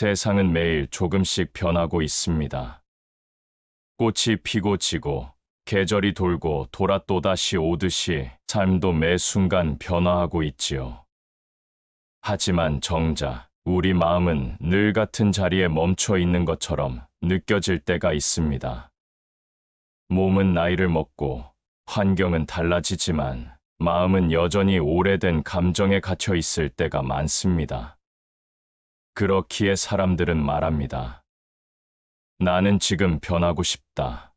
세상은 매일 조금씩 변하고 있습니다. 꽃이 피고 지고 계절이 돌고 돌아 또다시 오듯이 삶도 매 순간 변화하고 있지요. 하지만 정작 우리 마음은 늘 같은 자리에 멈춰 있는 것처럼 느껴질 때가 있습니다. 몸은 나이를 먹고 환경은 달라지지만 마음은 여전히 오래된 감정에 갇혀 있을 때가 많습니다. 그렇기에 사람들은 말합니다. 나는 지금 변하고 싶다.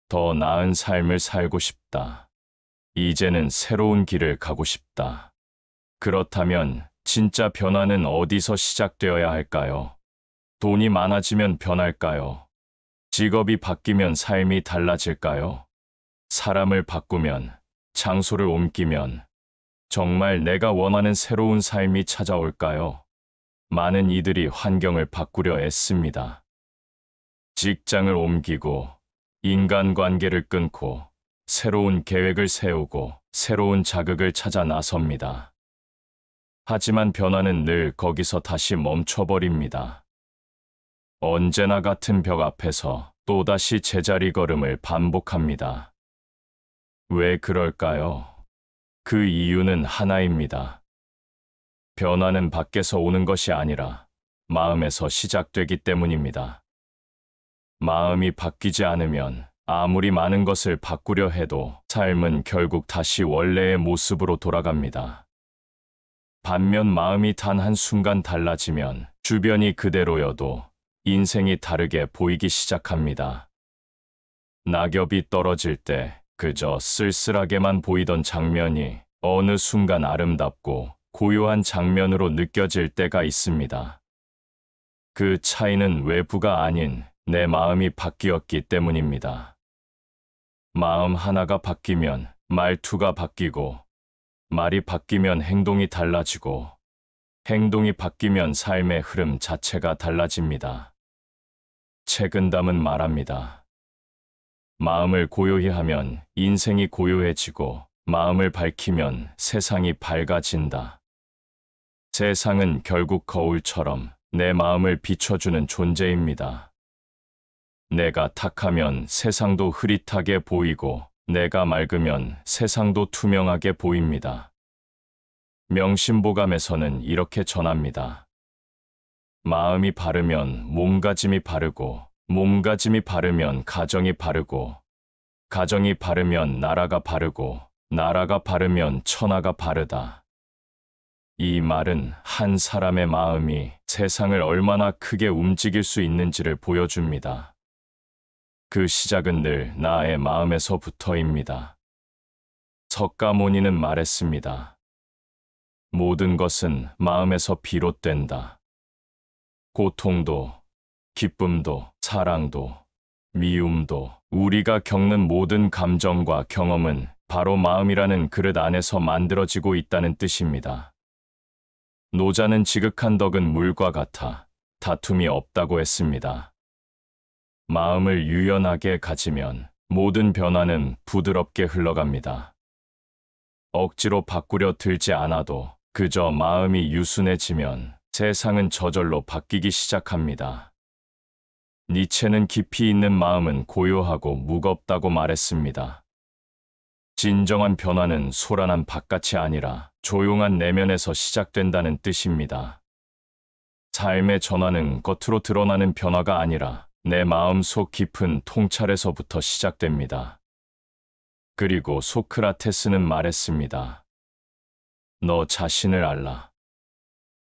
더 나은 삶을 살고 싶다. 이제는 새로운 길을 가고 싶다. 그렇다면 진짜 변화는 어디서 시작되어야 할까요? 돈이 많아지면 변할까요? 직업이 바뀌면 삶이 달라질까요? 사람을 바꾸면, 장소를 옮기면 정말 내가 원하는 새로운 삶이 찾아올까요? 많은 이들이 환경을 바꾸려 애씁니다. 직장을 옮기고, 인간관계를 끊고, 새로운 계획을 세우고, 새로운 자극을 찾아 나섭니다. 하지만 변화는 늘 거기서 다시 멈춰버립니다. 언제나 같은 벽 앞에서 또다시 제자리 걸음을 반복합니다. 왜 그럴까요? 그 이유는 하나입니다. 변화는 밖에서 오는 것이 아니라 마음에서 시작되기 때문입니다. 마음이 바뀌지 않으면 아무리 많은 것을 바꾸려 해도 삶은 결국 다시 원래의 모습으로 돌아갑니다. 반면 마음이 단 한순간 달라지면 주변이 그대로여도 인생이 다르게 보이기 시작합니다. 낙엽이 떨어질 때 그저 쓸쓸하게만 보이던 장면이 어느 순간 아름답고 고요한 장면으로 느껴질 때가 있습니다. 그 차이는 외부가 아닌 내 마음이 바뀌었기 때문입니다. 마음 하나가 바뀌면 말투가 바뀌고, 말이 바뀌면 행동이 달라지고, 행동이 바뀌면 삶의 흐름 자체가 달라집니다. 책은 담은 말합니다. 마음을 고요히 하면 인생이 고요해지고, 마음을 밝히면 세상이 밝아진다. 세상은 결국 거울처럼 내 마음을 비춰주는 존재입니다. 내가 탁하면 세상도 흐릿하게 보이고, 내가 맑으면 세상도 투명하게 보입니다. 명심보감에서는 이렇게 전합니다. 마음이 바르면 몸가짐이 바르고, 몸가짐이 바르면 가정이 바르고, 가정이 바르면 나라가 바르고, 나라가 바르면 천하가 바르다. 이 말은 한 사람의 마음이 세상을 얼마나 크게 움직일 수 있는지를 보여줍니다. 그 시작은 늘 나의 마음에서부터입니다. 석가모니는 말했습니다. 모든 것은 마음에서 비롯된다. 고통도, 기쁨도, 사랑도, 미움도, 우리가 겪는 모든 감정과 경험은 바로 마음이라는 그릇 안에서 만들어지고 있다는 뜻입니다. 노자는 지극한 덕은 물과 같아 다툼이 없다고 했습니다. 마음을 유연하게 가지면 모든 변화는 부드럽게 흘러갑니다. 억지로 바꾸려 들지 않아도 그저 마음이 유순해지면 세상은 저절로 바뀌기 시작합니다. 니체는 깊이 있는 마음은 고요하고 무겁다고 말했습니다. 진정한 변화는 소란한 바깥이 아니라 조용한 내면에서 시작된다는 뜻입니다. 삶의 전환은 겉으로 드러나는 변화가 아니라 내 마음속 깊은 통찰에서부터 시작됩니다. 그리고 소크라테스는 말했습니다. 너 자신을 알라.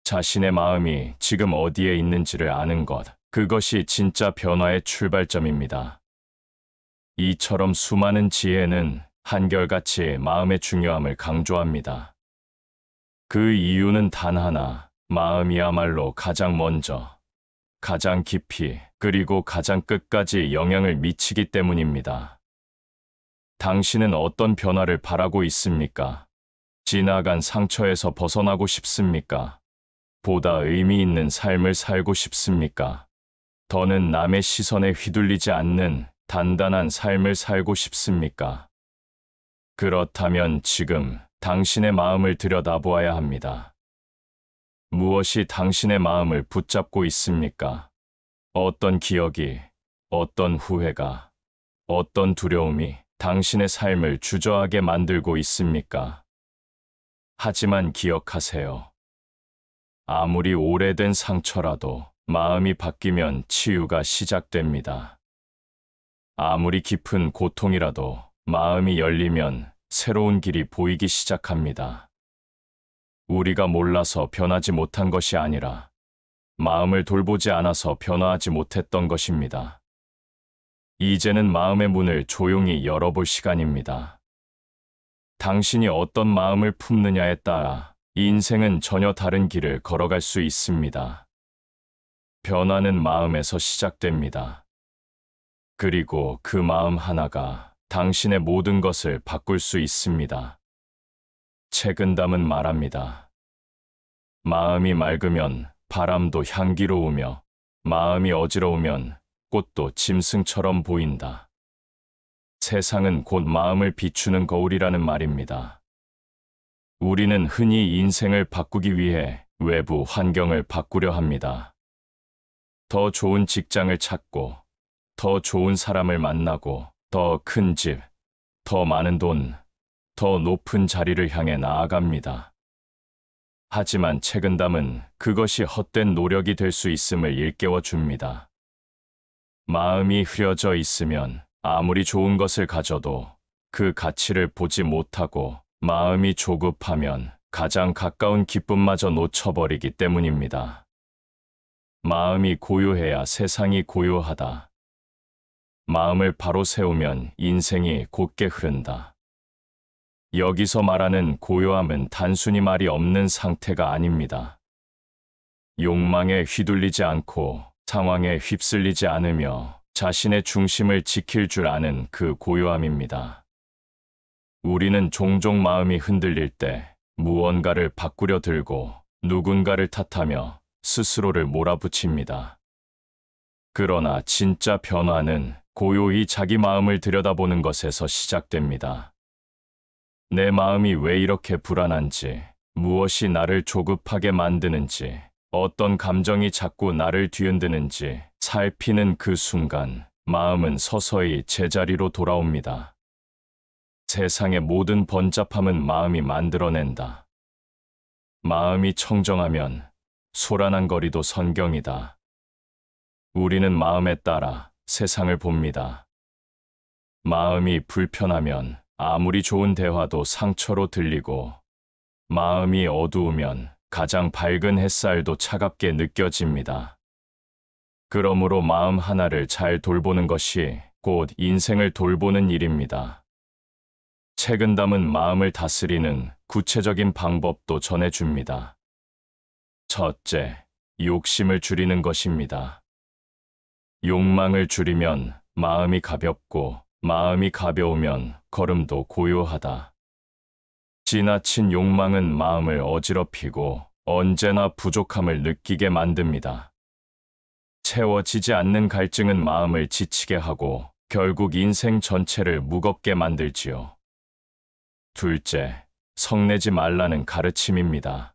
자신의 마음이 지금 어디에 있는지를 아는 것, 그것이 진짜 변화의 출발점입니다. 이처럼 수많은 지혜는 한결같이 마음의 중요함을 강조합니다. 그 이유는 단 하나, 마음이야말로 가장 먼저, 가장 깊이, 그리고 가장 끝까지 영향을 미치기 때문입니다. 당신은 어떤 변화를 바라고 있습니까? 지나간 상처에서 벗어나고 싶습니까? 보다 의미 있는 삶을 살고 싶습니까? 더는 남의 시선에 휘둘리지 않는 단단한 삶을 살고 싶습니까? 그렇다면 지금 당신의 마음을 들여다보아야 합니다. 무엇이 당신의 마음을 붙잡고 있습니까? 어떤 기억이, 어떤 후회가, 어떤 두려움이 당신의 삶을 주저하게 만들고 있습니까? 하지만 기억하세요. 아무리 오래된 상처라도 마음이 바뀌면 치유가 시작됩니다. 아무리 깊은 고통이라도 마음이 열리면 새로운 길이 보이기 시작합니다. 우리가 몰라서 변하지 못한 것이 아니라 마음을 돌보지 않아서 변화하지 못했던 것입니다. 이제는 마음의 문을 조용히 열어볼 시간입니다. 당신이 어떤 마음을 품느냐에 따라 인생은 전혀 다른 길을 걸어갈 수 있습니다. 변화는 마음에서 시작됩니다. 그리고 그 마음 하나가 당신의 모든 것을 바꿀 수 있습니다. 책은담은 말합니다. 마음이 맑으면 바람도 향기로우며 마음이 어지러우면 꽃도 짐승처럼 보인다. 세상은 곧 마음을 비추는 거울이라는 말입니다. 우리는 흔히 인생을 바꾸기 위해 외부 환경을 바꾸려 합니다. 더 좋은 직장을 찾고, 더 좋은 사람을 만나고, 더 큰 집, 더 많은 돈, 더 높은 자리를 향해 나아갑니다. 하지만 책은담은 그것이 헛된 노력이 될 수 있음을 일깨워 줍니다. 마음이 흐려져 있으면 아무리 좋은 것을 가져도 그 가치를 보지 못하고 마음이 조급하면 가장 가까운 기쁨마저 놓쳐버리기 때문입니다. 마음이 고요해야 세상이 고요하다. 마음을 바로 세우면 인생이 곧게 흐른다. 여기서 말하는 고요함은 단순히 말이 없는 상태가 아닙니다. 욕망에 휘둘리지 않고 상황에 휩쓸리지 않으며 자신의 중심을 지킬 줄 아는 그 고요함입니다. 우리는 종종 마음이 흔들릴 때 무언가를 바꾸려 들고 누군가를 탓하며 스스로를 몰아붙입니다. 그러나 진짜 변화는 고요히 자기 마음을 들여다보는 것에서 시작됩니다. 내 마음이 왜 이렇게 불안한지, 무엇이 나를 조급하게 만드는지, 어떤 감정이 자꾸 나를 뒤흔드는지 살피는 그 순간 마음은 서서히 제자리로 돌아옵니다. 세상의 모든 번잡함은 마음이 만들어낸다. 마음이 청정하면 소란한 거리도 선경이다. 우리는 마음에 따라 세상을 봅니다. 마음이 불편하면 아무리 좋은 대화도 상처로 들리고, 마음이 어두우면 가장 밝은 햇살도 차갑게 느껴집니다. 그러므로 마음 하나를 잘 돌보는 것이 곧 인생을 돌보는 일입니다. 책은담은 마음을 다스리는 구체적인 방법도 전해줍니다. 첫째, 욕심을 줄이는 것입니다. 욕망을 줄이면 마음이 가볍고, 마음이 가벼우면 걸음도 고요하다. 지나친 욕망은 마음을 어지럽히고 언제나 부족함을 느끼게 만듭니다. 채워지지 않는 갈증은 마음을 지치게 하고 결국 인생 전체를 무겁게 만들지요. 둘째, 성내지 말라는 가르침입니다.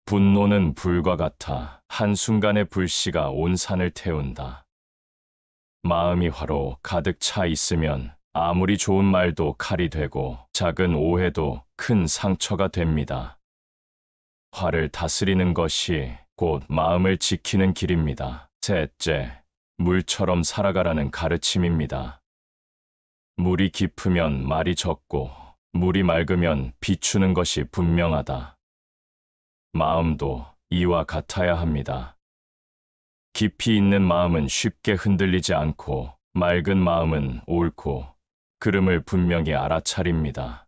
분노는 불과 같아 한순간의 불씨가 온 산을 태운다. 마음이 화로 가득 차 있으면 아무리 좋은 말도 칼이 되고 작은 오해도 큰 상처가 됩니다. 화를 다스리는 것이 곧 마음을 지키는 길입니다. 셋째, 물처럼 살아가라는 가르침입니다. 물이 깊으면 말이 적고 물이 맑으면 비추는 것이 분명하다. 마음도 이와 같아야 합니다. 깊이 있는 마음은 쉽게 흔들리지 않고 맑은 마음은 옳고 그름을 분명히 알아차립니다.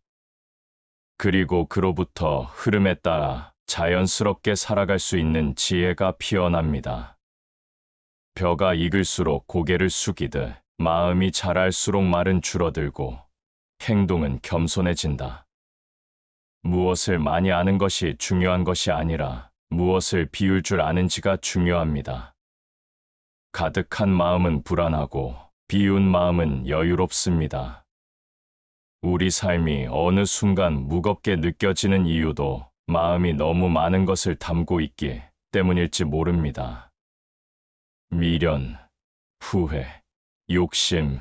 그리고 그로부터 흐름에 따라 자연스럽게 살아갈 수 있는 지혜가 피어납니다. 벼가 익을수록 고개를 숙이듯 마음이 자랄수록 말은 줄어들고 행동은 겸손해진다. 무엇을 많이 아는 것이 중요한 것이 아니라 무엇을 비울 줄 아는지가 중요합니다. 가득한 마음은 불안하고 비운 마음은 여유롭습니다. 우리 삶이 어느 순간 무겁게 느껴지는 이유도 마음이 너무 많은 것을 담고 있기 때문일지 모릅니다. 미련, 후회, 욕심,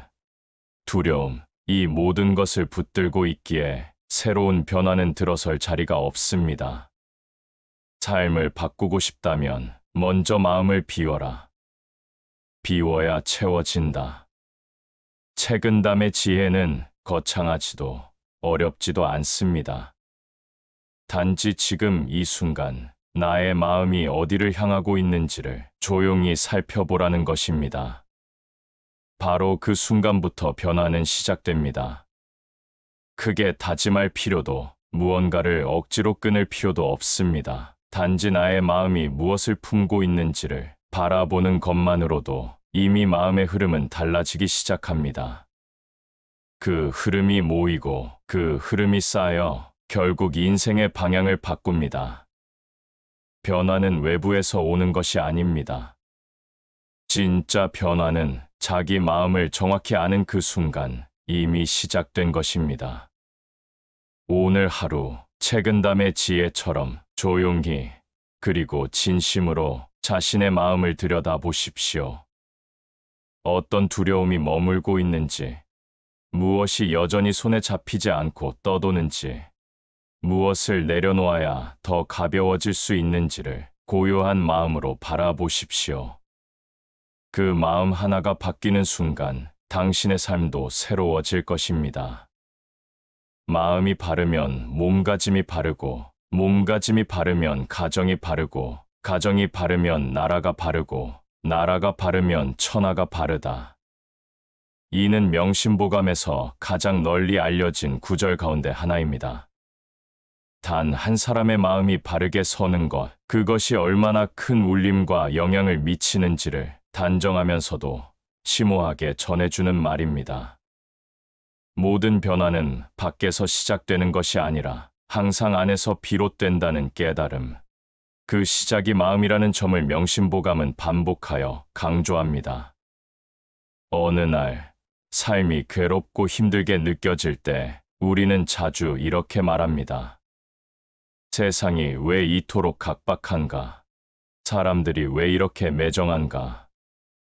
두려움, 이 모든 것을 붙들고 있기에 새로운 변화는 들어설 자리가 없습니다. 삶을 바꾸고 싶다면 먼저 마음을 비워라. 비워야 채워진다. 책은담의 지혜는 거창하지도 어렵지도 않습니다. 단지 지금 이 순간 나의 마음이 어디를 향하고 있는지를 조용히 살펴보라는 것입니다. 바로 그 순간부터 변화는 시작됩니다. 크게 다짐할 필요도 무언가를 억지로 끊을 필요도 없습니다. 단지 나의 마음이 무엇을 품고 있는지를 바라보는 것만으로도 이미 마음의 흐름은 달라지기 시작합니다. 그 흐름이 모이고 그 흐름이 쌓여 결국 인생의 방향을 바꿉니다. 변화는 외부에서 오는 것이 아닙니다. 진짜 변화는 자기 마음을 정확히 아는 그 순간 이미 시작된 것입니다. 오늘 하루 책은담의 지혜처럼 조용히 그리고 진심으로 자신의 마음을 들여다보십시오. 어떤 두려움이 머물고 있는지, 무엇이 여전히 손에 잡히지 않고 떠도는지, 무엇을 내려놓아야 더 가벼워질 수 있는지를 고요한 마음으로 바라보십시오. 그 마음 하나가 바뀌는 순간 당신의 삶도 새로워질 것입니다. 마음이 바르면 몸가짐이 바르고, 몸가짐이 바르면 가정이 바르고, 가정이 바르면 나라가 바르고, 나라가 바르면 천하가 바르다. 이는 명심보감에서 가장 널리 알려진 구절 가운데 하나입니다. 단 한 사람의 마음이 바르게 서는 것, 그것이 얼마나 큰 울림과 영향을 미치는지를 단정하면서도 심오하게 전해주는 말입니다. 모든 변화는 밖에서 시작되는 것이 아니라 항상 안에서 비롯된다는 깨달음. 그 시작이 마음이라는 점을 명심보감은 반복하여 강조합니다. 어느 날 삶이 괴롭고 힘들게 느껴질 때 우리는 자주 이렇게 말합니다. 세상이 왜 이토록 각박한가? 사람들이 왜 이렇게 매정한가?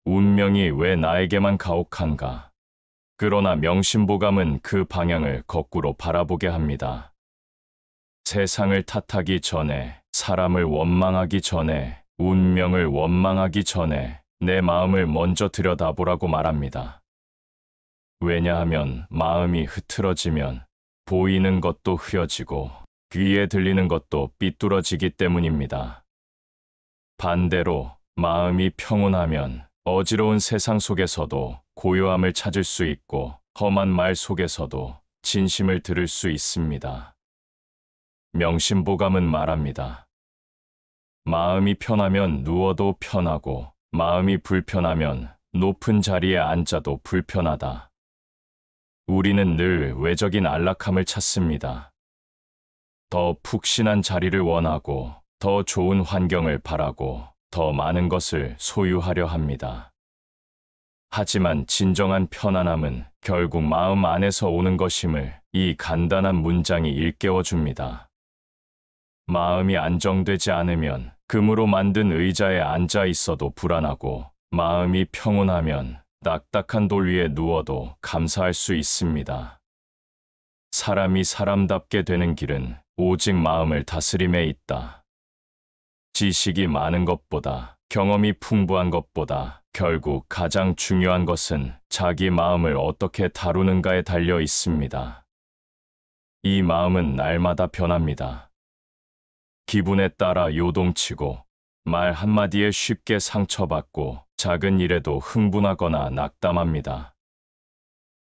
운명이 왜 나에게만 가혹한가? 그러나 명심보감은 그 방향을 거꾸로 바라보게 합니다. 세상을 탓하기 전에, 사람을 원망하기 전에, 운명을 원망하기 전에 내 마음을 먼저 들여다보라고 말합니다. 왜냐하면 마음이 흐트러지면 보이는 것도 흐려지고 귀에 들리는 것도 삐뚤어지기 때문입니다. 반대로 마음이 평온하면 어지러운 세상 속에서도 고요함을 찾을 수 있고 험한 말 속에서도 진심을 들을 수 있습니다. 명심보감은 말합니다. 마음이 편하면 누워도 편하고 마음이 불편하면 높은 자리에 앉아도 불편하다. 우리는 늘 외적인 안락함을 찾습니다. 더 푹신한 자리를 원하고 더 좋은 환경을 바라고 더 많은 것을 소유하려 합니다. 하지만 진정한 편안함은 결국 마음 안에서 오는 것임을 이 간단한 문장이 일깨워 줍니다. 마음이 안정되지 않으면 금으로 만든 의자에 앉아 있어도 불안하고 마음이 평온하면 딱딱한 돌 위에 누워도 감사할 수 있습니다. 사람이 사람답게 되는 길은 오직 마음을 다스림에 있다. 지식이 많은 것보다, 경험이 풍부한 것보다 결국 가장 중요한 것은 자기 마음을 어떻게 다루는가에 달려 있습니다. 이 마음은 날마다 변합니다. 기분에 따라 요동치고, 말 한마디에 쉽게 상처받고, 작은 일에도 흥분하거나 낙담합니다.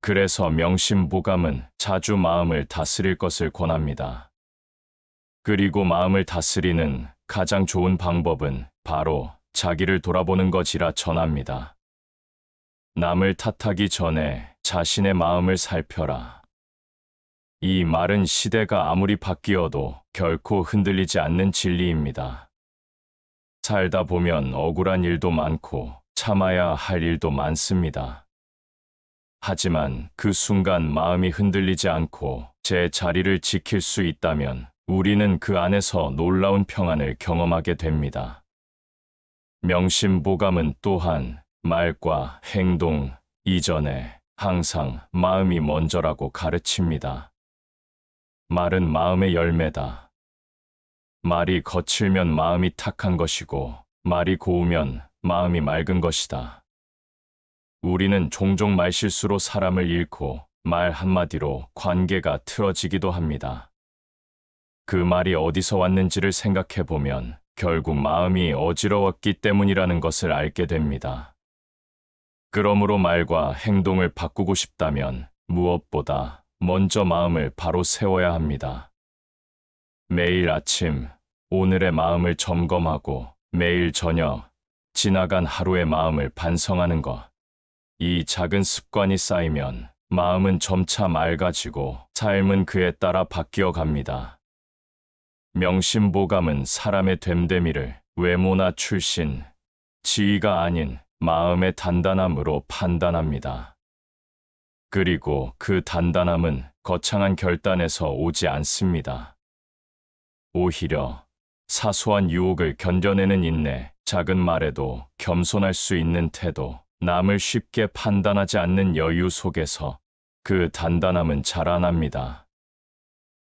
그래서 명심보감은 자주 마음을 다스릴 것을 권합니다. 그리고 마음을 다스리는 가장 좋은 방법은 바로 자기를 돌아보는 것이라 전합니다. 남을 탓하기 전에 자신의 마음을 살펴라. 이 말은 시대가 아무리 바뀌어도 결코 흔들리지 않는 진리입니다. 살다 보면 억울한 일도 많고 참아야 할 일도 많습니다. 하지만 그 순간 마음이 흔들리지 않고 제 자리를 지킬 수 있다면 우리는 그 안에서 놀라운 평안을 경험하게 됩니다. 명심보감은 또한 말과 행동 이전에 항상 마음이 먼저라고 가르칩니다. 말은 마음의 열매다. 말이 거칠면 마음이 탁한 것이고 말이 고우면 마음이 맑은 것이다. 우리는 종종 말실수로 사람을 잃고 말 한마디로 관계가 틀어지기도 합니다. 그 말이 어디서 왔는지를 생각해보면 결국 마음이 어지러웠기 때문이라는 것을 알게 됩니다. 그러므로 말과 행동을 바꾸고 싶다면 무엇보다 먼저 마음을 바로 세워야 합니다. 매일 아침 오늘의 마음을 점검하고 매일 저녁 지나간 하루의 마음을 반성하는 것. 이 작은 습관이 쌓이면 마음은 점차 맑아지고 삶은 그에 따라 바뀌어 갑니다. 명심보감은 사람의 됨됨이를 외모나 출신, 지위가 아닌 마음의 단단함으로 판단합니다. 그리고 그 단단함은 거창한 결단에서 오지 않습니다. 오히려 사소한 유혹을 견뎌내는 인내, 작은 말에도 겸손할 수 있는 태도, 남을 쉽게 판단하지 않는 여유 속에서 그 단단함은 자라납니다.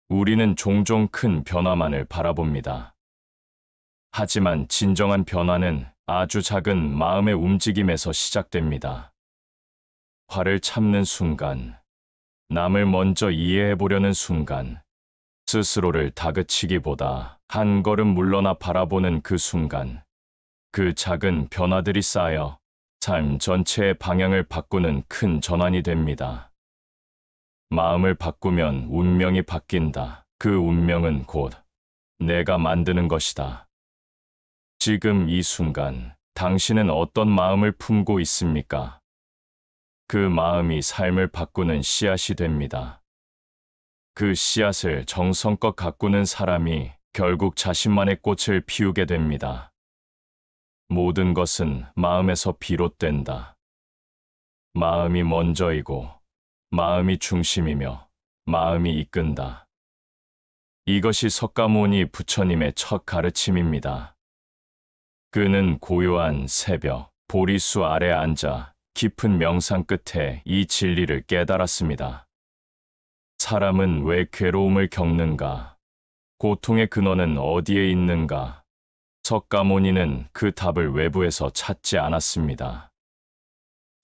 우리는 종종 큰 변화만을 바라봅니다. 하지만 진정한 변화는 아주 작은 마음의 움직임에서 시작됩니다. 화를 참는 순간, 남을 먼저 이해해 보려는 순간, 스스로를 다그치기보다 한 걸음 물러나 바라보는 그 순간, 그 작은 변화들이 쌓여 삶 전체의 방향을 바꾸는 큰 전환이 됩니다. 마음을 바꾸면 운명이 바뀐다. 그 운명은 곧 내가 만드는 것이다. 지금 이 순간 당신은 어떤 마음을 품고 있습니까? 그 마음이 삶을 바꾸는 씨앗이 됩니다. 그 씨앗을 정성껏 가꾸는 사람이 결국 자신만의 꽃을 피우게 됩니다. 모든 것은 마음에서 비롯된다. 마음이 먼저이고 마음이 중심이며 마음이 이끈다. 이것이 석가모니 부처님의 첫 가르침입니다. 그는 고요한 새벽 보리수 아래 앉아 깊은 명상 끝에 이 진리를 깨달았습니다. 사람은 왜 괴로움을 겪는가? 고통의 근원은 어디에 있는가? 석가모니는 그 답을 외부에서 찾지 않았습니다.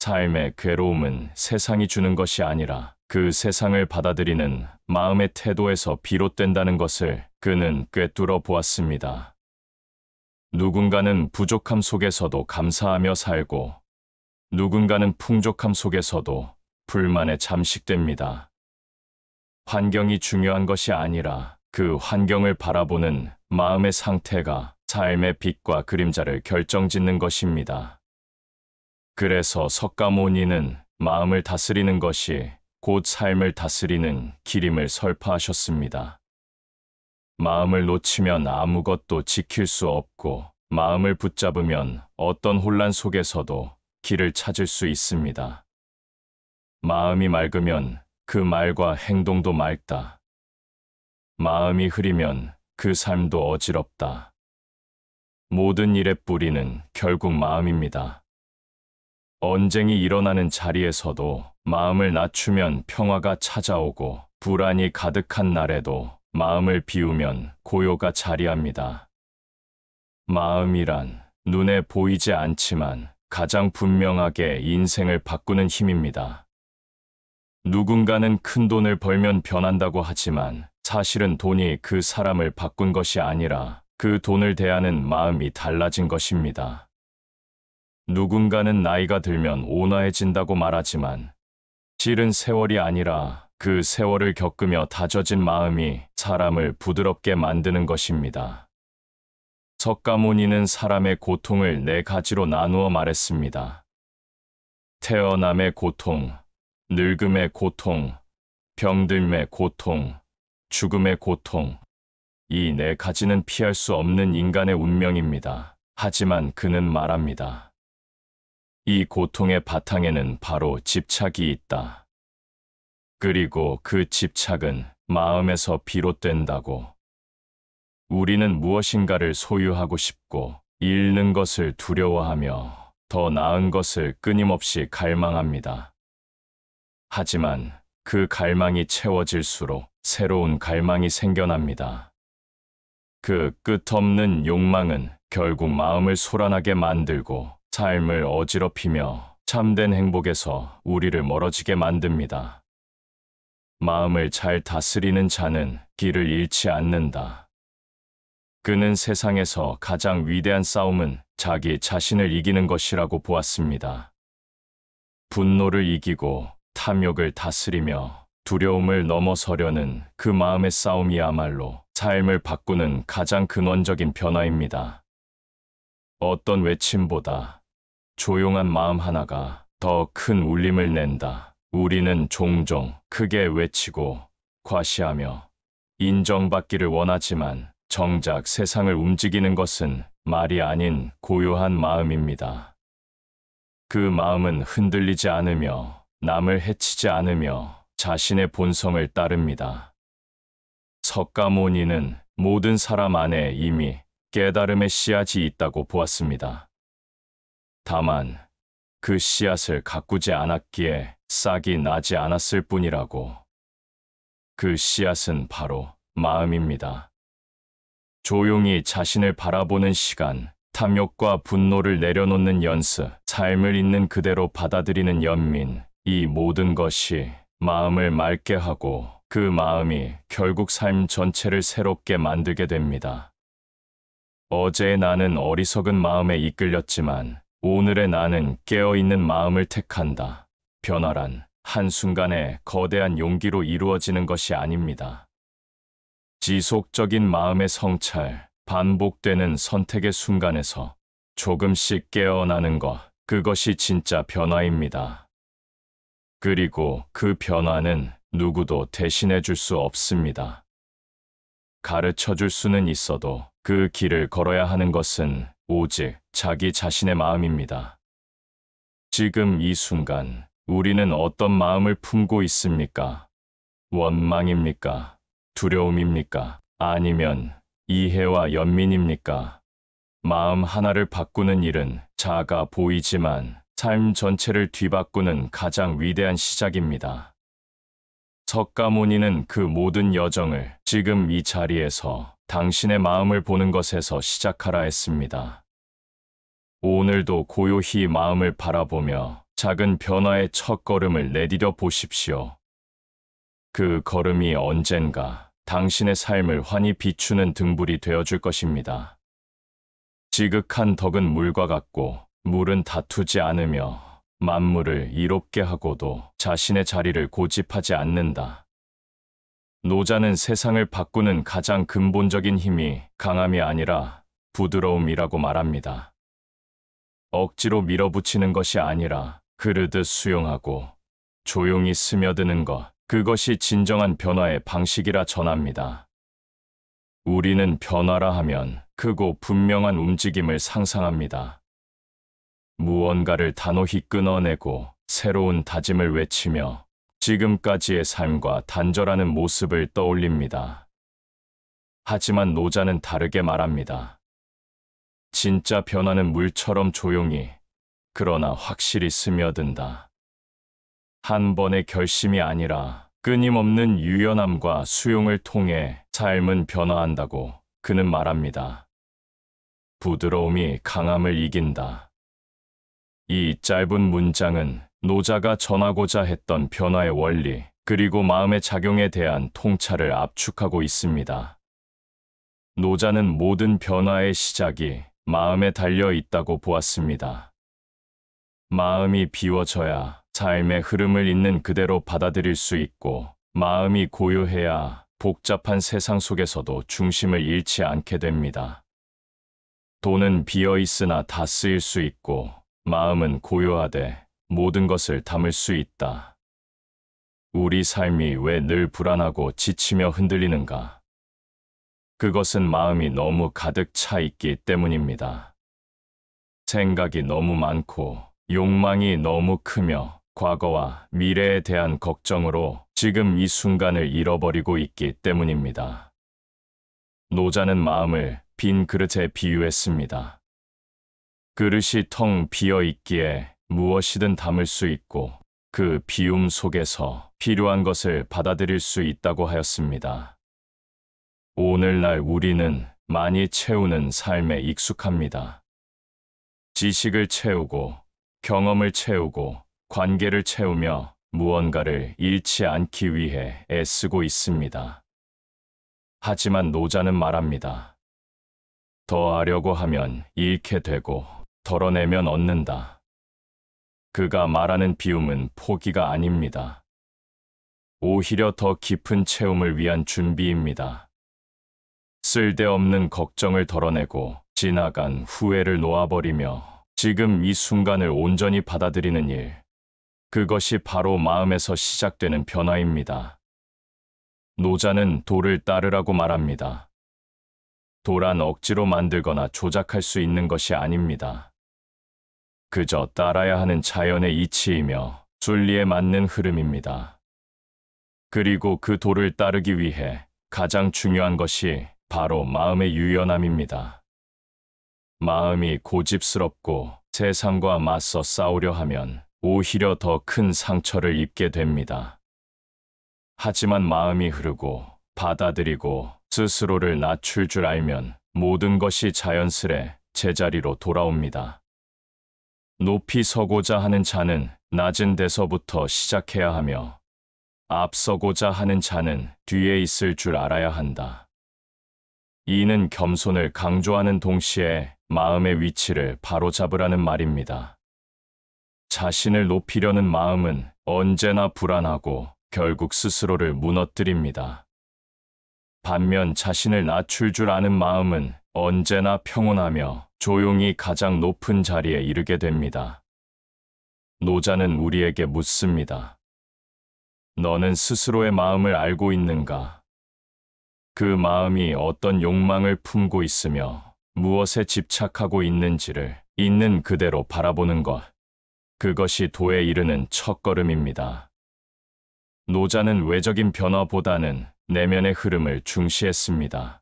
삶의 괴로움은 세상이 주는 것이 아니라 그 세상을 받아들이는 마음의 태도에서 비롯된다는 것을 그는 꿰뚫어 보았습니다. 누군가는 부족함 속에서도 감사하며 살고 누군가는 풍족함 속에서도 불만에 잠식됩니다. 환경이 중요한 것이 아니라 그 환경을 바라보는 마음의 상태가 삶의 빛과 그림자를 결정짓는 것입니다. 그래서 석가모니는 마음을 다스리는 것이 곧 삶을 다스리는 길임을 설파하셨습니다. 마음을 놓치면 아무것도 지킬 수 없고 마음을 붙잡으면 어떤 혼란 속에서도 길을 찾을 수 있습니다. 마음이 맑으면 그 말과 행동도 맑다. 마음이 흐리면 그 삶도 어지럽다. 모든 일의 뿌리는 결국 마음입니다. 언쟁이 일어나는 자리에서도 마음을 낮추면 평화가 찾아오고 불안이 가득한 날에도 마음을 비우면 고요가 자리합니다. 마음이란 눈에 보이지 않지만 가장 분명하게 인생을 바꾸는 힘입니다. 누군가는 큰 돈을 벌면 변한다고 하지만 사실은 돈이 그 사람을 바꾼 것이 아니라 그 돈을 대하는 마음이 달라진 것입니다. 누군가는 나이가 들면 온화해진다고 말하지만 실은 세월이 아니라 그 세월을 겪으며 다져진 마음이 사람을 부드럽게 만드는 것입니다. 석가모니는 사람의 고통을 네 가지로 나누어 말했습니다. 태어남의 고통, 늙음의 고통, 병듦의 고통, 죽음의 고통. 이 네 가지는 피할 수 없는 인간의 운명입니다. 하지만 그는 말합니다. 이 고통의 바탕에는 바로 집착이 있다. 그리고 그 집착은 마음에서 비롯된다고. 우리는 무엇인가를 소유하고 싶고 잃는 것을 두려워하며 더 나은 것을 끊임없이 갈망합니다. 하지만 그 갈망이 채워질수록 새로운 갈망이 생겨납니다. 그 끝없는 욕망은 결국 마음을 소란하게 만들고 삶을 어지럽히며 참된 행복에서 우리를 멀어지게 만듭니다. 마음을 잘 다스리는 자는 길을 잃지 않는다. 그는 세상에서 가장 위대한 싸움은 자기 자신을 이기는 것이라고 보았습니다. 분노를 이기고 탐욕을 다스리며 두려움을 넘어서려는 그 마음의 싸움이야말로 삶을 바꾸는 가장 근원적인 변화입니다. 어떤 외침보다 조용한 마음 하나가 더 큰 울림을 낸다. 우리는 종종 크게 외치고 과시하며 인정받기를 원하지만 정작 세상을 움직이는 것은 말이 아닌 고요한 마음입니다. 그 마음은 흔들리지 않으며 남을 해치지 않으며 자신의 본성을 따릅니다. 석가모니는 모든 사람 안에 이미 깨달음의 씨앗이 있다고 보았습니다. 다만 그 씨앗을 가꾸지 않았기에 싹이 나지 않았을 뿐이라고. 그 씨앗은 바로 마음입니다. 조용히 자신을 바라보는 시간, 탐욕과 분노를 내려놓는 연습, 삶을 있는 그대로 받아들이는 연민, 이 모든 것이 마음을 맑게 하고 그 마음이 결국 삶 전체를 새롭게 만들게 됩니다. 어제의 나는 어리석은 마음에 이끌렸지만 오늘의 나는 깨어있는 마음을 택한다. 변화란 한순간에 거대한 용기로 이루어지는 것이 아닙니다. 지속적인 마음의 성찰, 반복되는 선택의 순간에서 조금씩 깨어나는 것, 그것이 진짜 변화입니다. 그리고 그 변화는 누구도 대신해 줄 수 없습니다. 가르쳐 줄 수는 있어도 그 길을 걸어야 하는 것은 오직 자기 자신의 마음입니다. 지금 이 순간 우리는 어떤 마음을 품고 있습니까? 원망입니까? 두려움입니까? 아니면 이해와 연민입니까? 마음 하나를 바꾸는 일은 작아 보이지만 삶 전체를 뒤바꾸는 가장 위대한 시작입니다. 석가모니는 그 모든 여정을 지금 이 자리에서 당신의 마음을 보는 것에서 시작하라 했습니다. 오늘도 고요히 마음을 바라보며 작은 변화의 첫 걸음을 내디뎌 보십시오. 그 걸음이 언젠가 당신의 삶을 환히 비추는 등불이 되어줄 것입니다. 지극한 덕은 물과 같고 물은 다투지 않으며 만물을 이롭게 하고도 자신의 자리를 고집하지 않는다. 노자는 세상을 바꾸는 가장 근본적인 힘이 강함이 아니라 부드러움이라고 말합니다. 억지로 밀어붙이는 것이 아니라 흐르듯 수용하고 조용히 스며드는 것, 그것이 진정한 변화의 방식이라 전합니다. 우리는 변화라 하면 크고 분명한 움직임을 상상합니다. 무언가를 단호히 끊어내고 새로운 다짐을 외치며 지금까지의 삶과 단절하는 모습을 떠올립니다. 하지만 노자는 다르게 말합니다. 진짜 변화는 물처럼 조용히, 그러나 확실히 스며든다. 한 번의 결심이 아니라 끊임없는 유연함과 수용을 통해 삶은 변화한다고 그는 말합니다. 부드러움이 강함을 이긴다. 이 짧은 문장은 노자가 전하고자 했던 변화의 원리, 그리고 마음의 작용에 대한 통찰을 압축하고 있습니다. 노자는 모든 변화의 시작이 마음에 달려 있다고 보았습니다. 마음이 비워져야 삶의 흐름을 있는 그대로 받아들일 수 있고, 마음이 고요해야 복잡한 세상 속에서도 중심을 잃지 않게 됩니다. 돈은 비어 있으나 다 쓰일 수 있고, 마음은 고요하되 모든 것을 담을 수 있다. 우리 삶이 왜 늘 불안하고 지치며 흔들리는가? 그것은 마음이 너무 가득 차 있기 때문입니다. 생각이 너무 많고 욕망이 너무 크며 과거와 미래에 대한 걱정으로 지금 이 순간을 잃어버리고 있기 때문입니다. 노자는 마음을 빈 그릇에 비유했습니다. 그릇이 텅 비어 있기에 무엇이든 담을 수 있고 그 비움 속에서 필요한 것을 받아들일 수 있다고 하였습니다. 오늘날 우리는 많이 채우는 삶에 익숙합니다. 지식을 채우고 경험을 채우고 관계를 채우며 무언가를 잃지 않기 위해 애쓰고 있습니다. 하지만 노자는 말합니다. 더하려고 하면 잃게 되고 덜어내면 얻는다. 그가 말하는 비움은 포기가 아닙니다. 오히려 더 깊은 체험을 위한 준비입니다. 쓸데없는 걱정을 덜어내고 지나간 후회를 놓아버리며 지금 이 순간을 온전히 받아들이는 일, 그것이 바로 마음에서 시작되는 변화입니다. 노자는 도를 따르라고 말합니다. 도란 억지로 만들거나 조작할 수 있는 것이 아닙니다. 그저 따라야 하는 자연의 이치이며 순리에 맞는 흐름입니다. 그리고 그 도를 따르기 위해 가장 중요한 것이 바로 마음의 유연함입니다. 마음이 고집스럽고 세상과 맞서 싸우려 하면 오히려 더 큰 상처를 입게 됩니다. 하지만 마음이 흐르고 받아들이고 스스로를 낮출 줄 알면 모든 것이 자연스레 제자리로 돌아옵니다. 높이 서고자 하는 자는 낮은 데서부터 시작해야 하며 앞서고자 하는 자는 뒤에 있을 줄 알아야 한다. 이는 겸손을 강조하는 동시에 마음의 위치를 바로잡으라는 말입니다. 자신을 높이려는 마음은 언제나 불안하고 결국 스스로를 무너뜨립니다. 반면 자신을 낮출 줄 아는 마음은 언제나 평온하며 조용히 가장 높은 자리에 이르게 됩니다. 노자는 우리에게 묻습니다. 너는 스스로의 마음을 알고 있는가? 그 마음이 어떤 욕망을 품고 있으며 무엇에 집착하고 있는지를 있는 그대로 바라보는 것. 그것이 도에 이르는 첫걸음입니다. 노자는 외적인 변화보다는 내면의 흐름을 중시했습니다.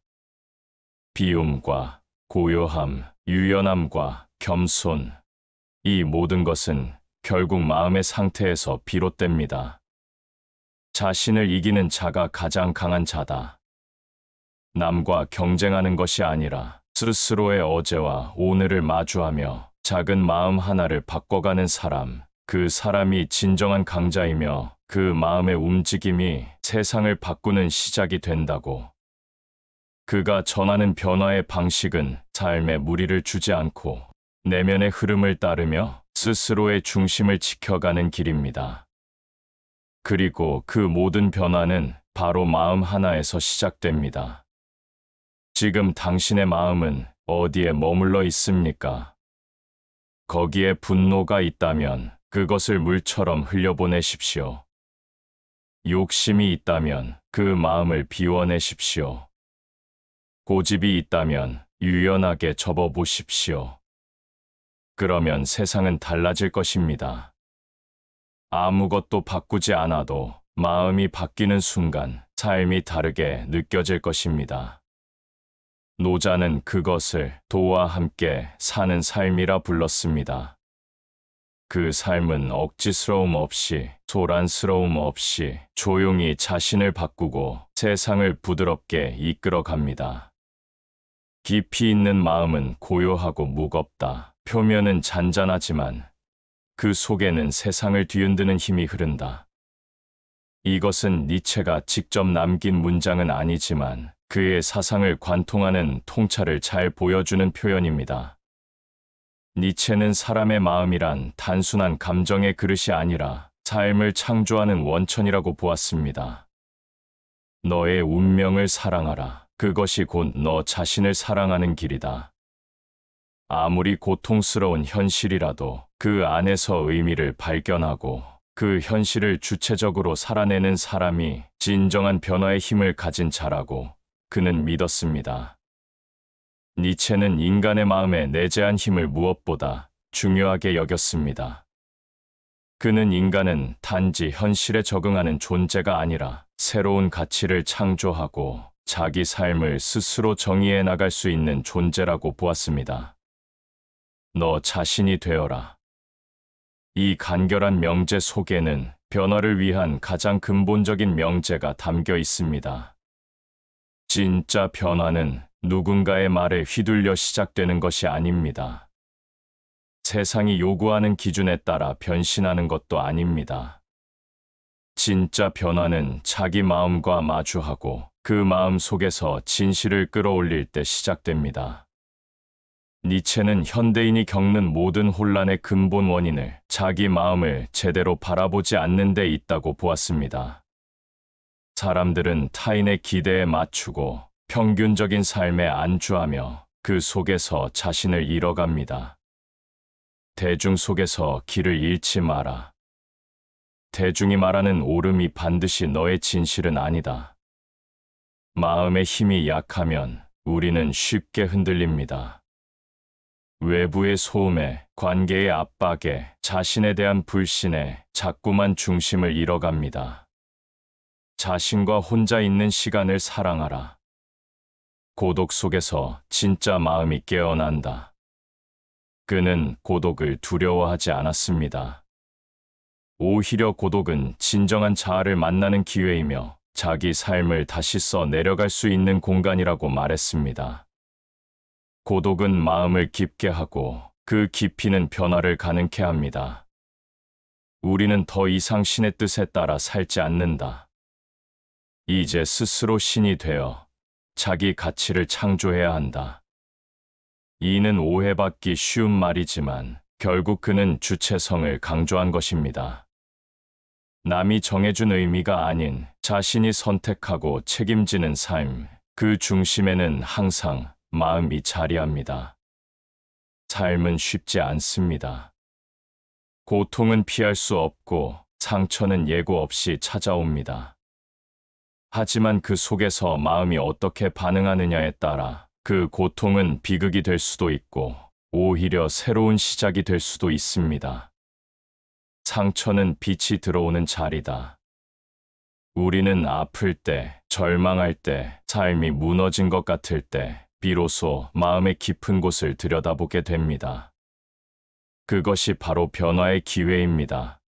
비움과 고요함, 유연함과 겸손, 이 모든 것은 결국 마음의 상태에서 비롯됩니다. 자신을 이기는 자가 가장 강한 자다. 남과 경쟁하는 것이 아니라 스스로의 어제와 오늘을 마주하며 작은 마음 하나를 바꿔가는 사람, 그 사람이 진정한 강자이며 그 마음의 움직임이 세상을 바꾸는 시작이 된다고. 그가 전하는 변화의 방식은 삶에 무리를 주지 않고 내면의 흐름을 따르며 스스로의 중심을 지켜가는 길입니다. 그리고 그 모든 변화는 바로 마음 하나에서 시작됩니다. 지금 당신의 마음은 어디에 머물러 있습니까? 거기에 분노가 있다면 그것을 물처럼 흘려보내십시오. 욕심이 있다면 그 마음을 비워내십시오. 고집이 있다면 유연하게 접어보십시오. 그러면 세상은 달라질 것입니다. 아무것도 바꾸지 않아도 마음이 바뀌는 순간 삶이 다르게 느껴질 것입니다. 노자는 그것을 도와 함께 사는 삶이라 불렀습니다. 그 삶은 억지스러움 없이, 소란스러움 없이 조용히 자신을 바꾸고 세상을 부드럽게 이끌어 갑니다. 깊이 있는 마음은 고요하고 무겁다. 표면은 잔잔하지만 그 속에는 세상을 뒤흔드는 힘이 흐른다. 이것은 니체가 직접 남긴 문장은 아니지만 그의 사상을 관통하는 통찰을 잘 보여주는 표현입니다. 니체는 사람의 마음이란 단순한 감정의 그릇이 아니라 삶을 창조하는 원천이라고 보았습니다. 너의 운명을 사랑하라. 그것이 곧 너 자신을 사랑하는 길이다. 아무리 고통스러운 현실이라도 그 안에서 의미를 발견하고 그 현실을 주체적으로 살아내는 사람이 진정한 변화의 힘을 가진 자라고 그는 믿었습니다. 니체는 인간의 마음에 내재한 힘을 무엇보다 중요하게 여겼습니다. 그는 인간은 단지 현실에 적응하는 존재가 아니라 새로운 가치를 창조하고 자기 삶을 스스로 정의해 나갈 수 있는 존재라고 보았습니다. 너 자신이 되어라. 이 간결한 명제 속에는 변화를 위한 가장 근본적인 명제가 담겨 있습니다. 진짜 변화는 누군가의 말에 휘둘려 시작되는 것이 아닙니다. 세상이 요구하는 기준에 따라 변신하는 것도 아닙니다. 진짜 변화는 자기 마음과 마주하고 그 마음 속에서 진실을 끌어올릴 때 시작됩니다. 니체는 현대인이 겪는 모든 혼란의 근본 원인을 자기 마음을 제대로 바라보지 않는 데 있다고 보았습니다. 사람들은 타인의 기대에 맞추고 평균적인 삶에 안주하며 그 속에서 자신을 잃어갑니다. 대중 속에서 길을 잃지 마라. 대중이 말하는 옳음이 반드시 너의 진실은 아니다. 마음의 힘이 약하면 우리는 쉽게 흔들립니다. 외부의 소음에, 관계의 압박에, 자신에 대한 불신에 자꾸만 중심을 잃어갑니다. 자신과 혼자 있는 시간을 사랑하라. 고독 속에서 진짜 마음이 깨어난다. 그는 고독을 두려워하지 않았습니다. 오히려 고독은 진정한 자아를 만나는 기회이며 자기 삶을 다시 써 내려갈 수 있는 공간이라고 말했습니다. 고독은 마음을 깊게 하고 그 깊이는 변화를 가능케 합니다. 우리는 더 이상 신의 뜻에 따라 살지 않는다. 이제 스스로 신이 되어 자기 가치를 창조해야 한다. 이는 오해받기 쉬운 말이지만 결국 그는 주체성을 강조한 것입니다. 남이 정해준 의미가 아닌 자신이 선택하고 책임지는 삶, 그 중심에는 항상 마음이 자리합니다. 삶은 쉽지 않습니다. 고통은 피할 수 없고 상처는 예고 없이 찾아옵니다. 하지만 그 속에서 마음이 어떻게 반응하느냐에 따라 그 고통은 비극이 될 수도 있고 오히려 새로운 시작이 될 수도 있습니다. 상처는 빛이 들어오는 자리다. 우리는 아플 때, 절망할 때, 삶이 무너진 것 같을 때 비로소 마음의 깊은 곳을 들여다보게 됩니다. 그것이 바로 변화의 기회입니다.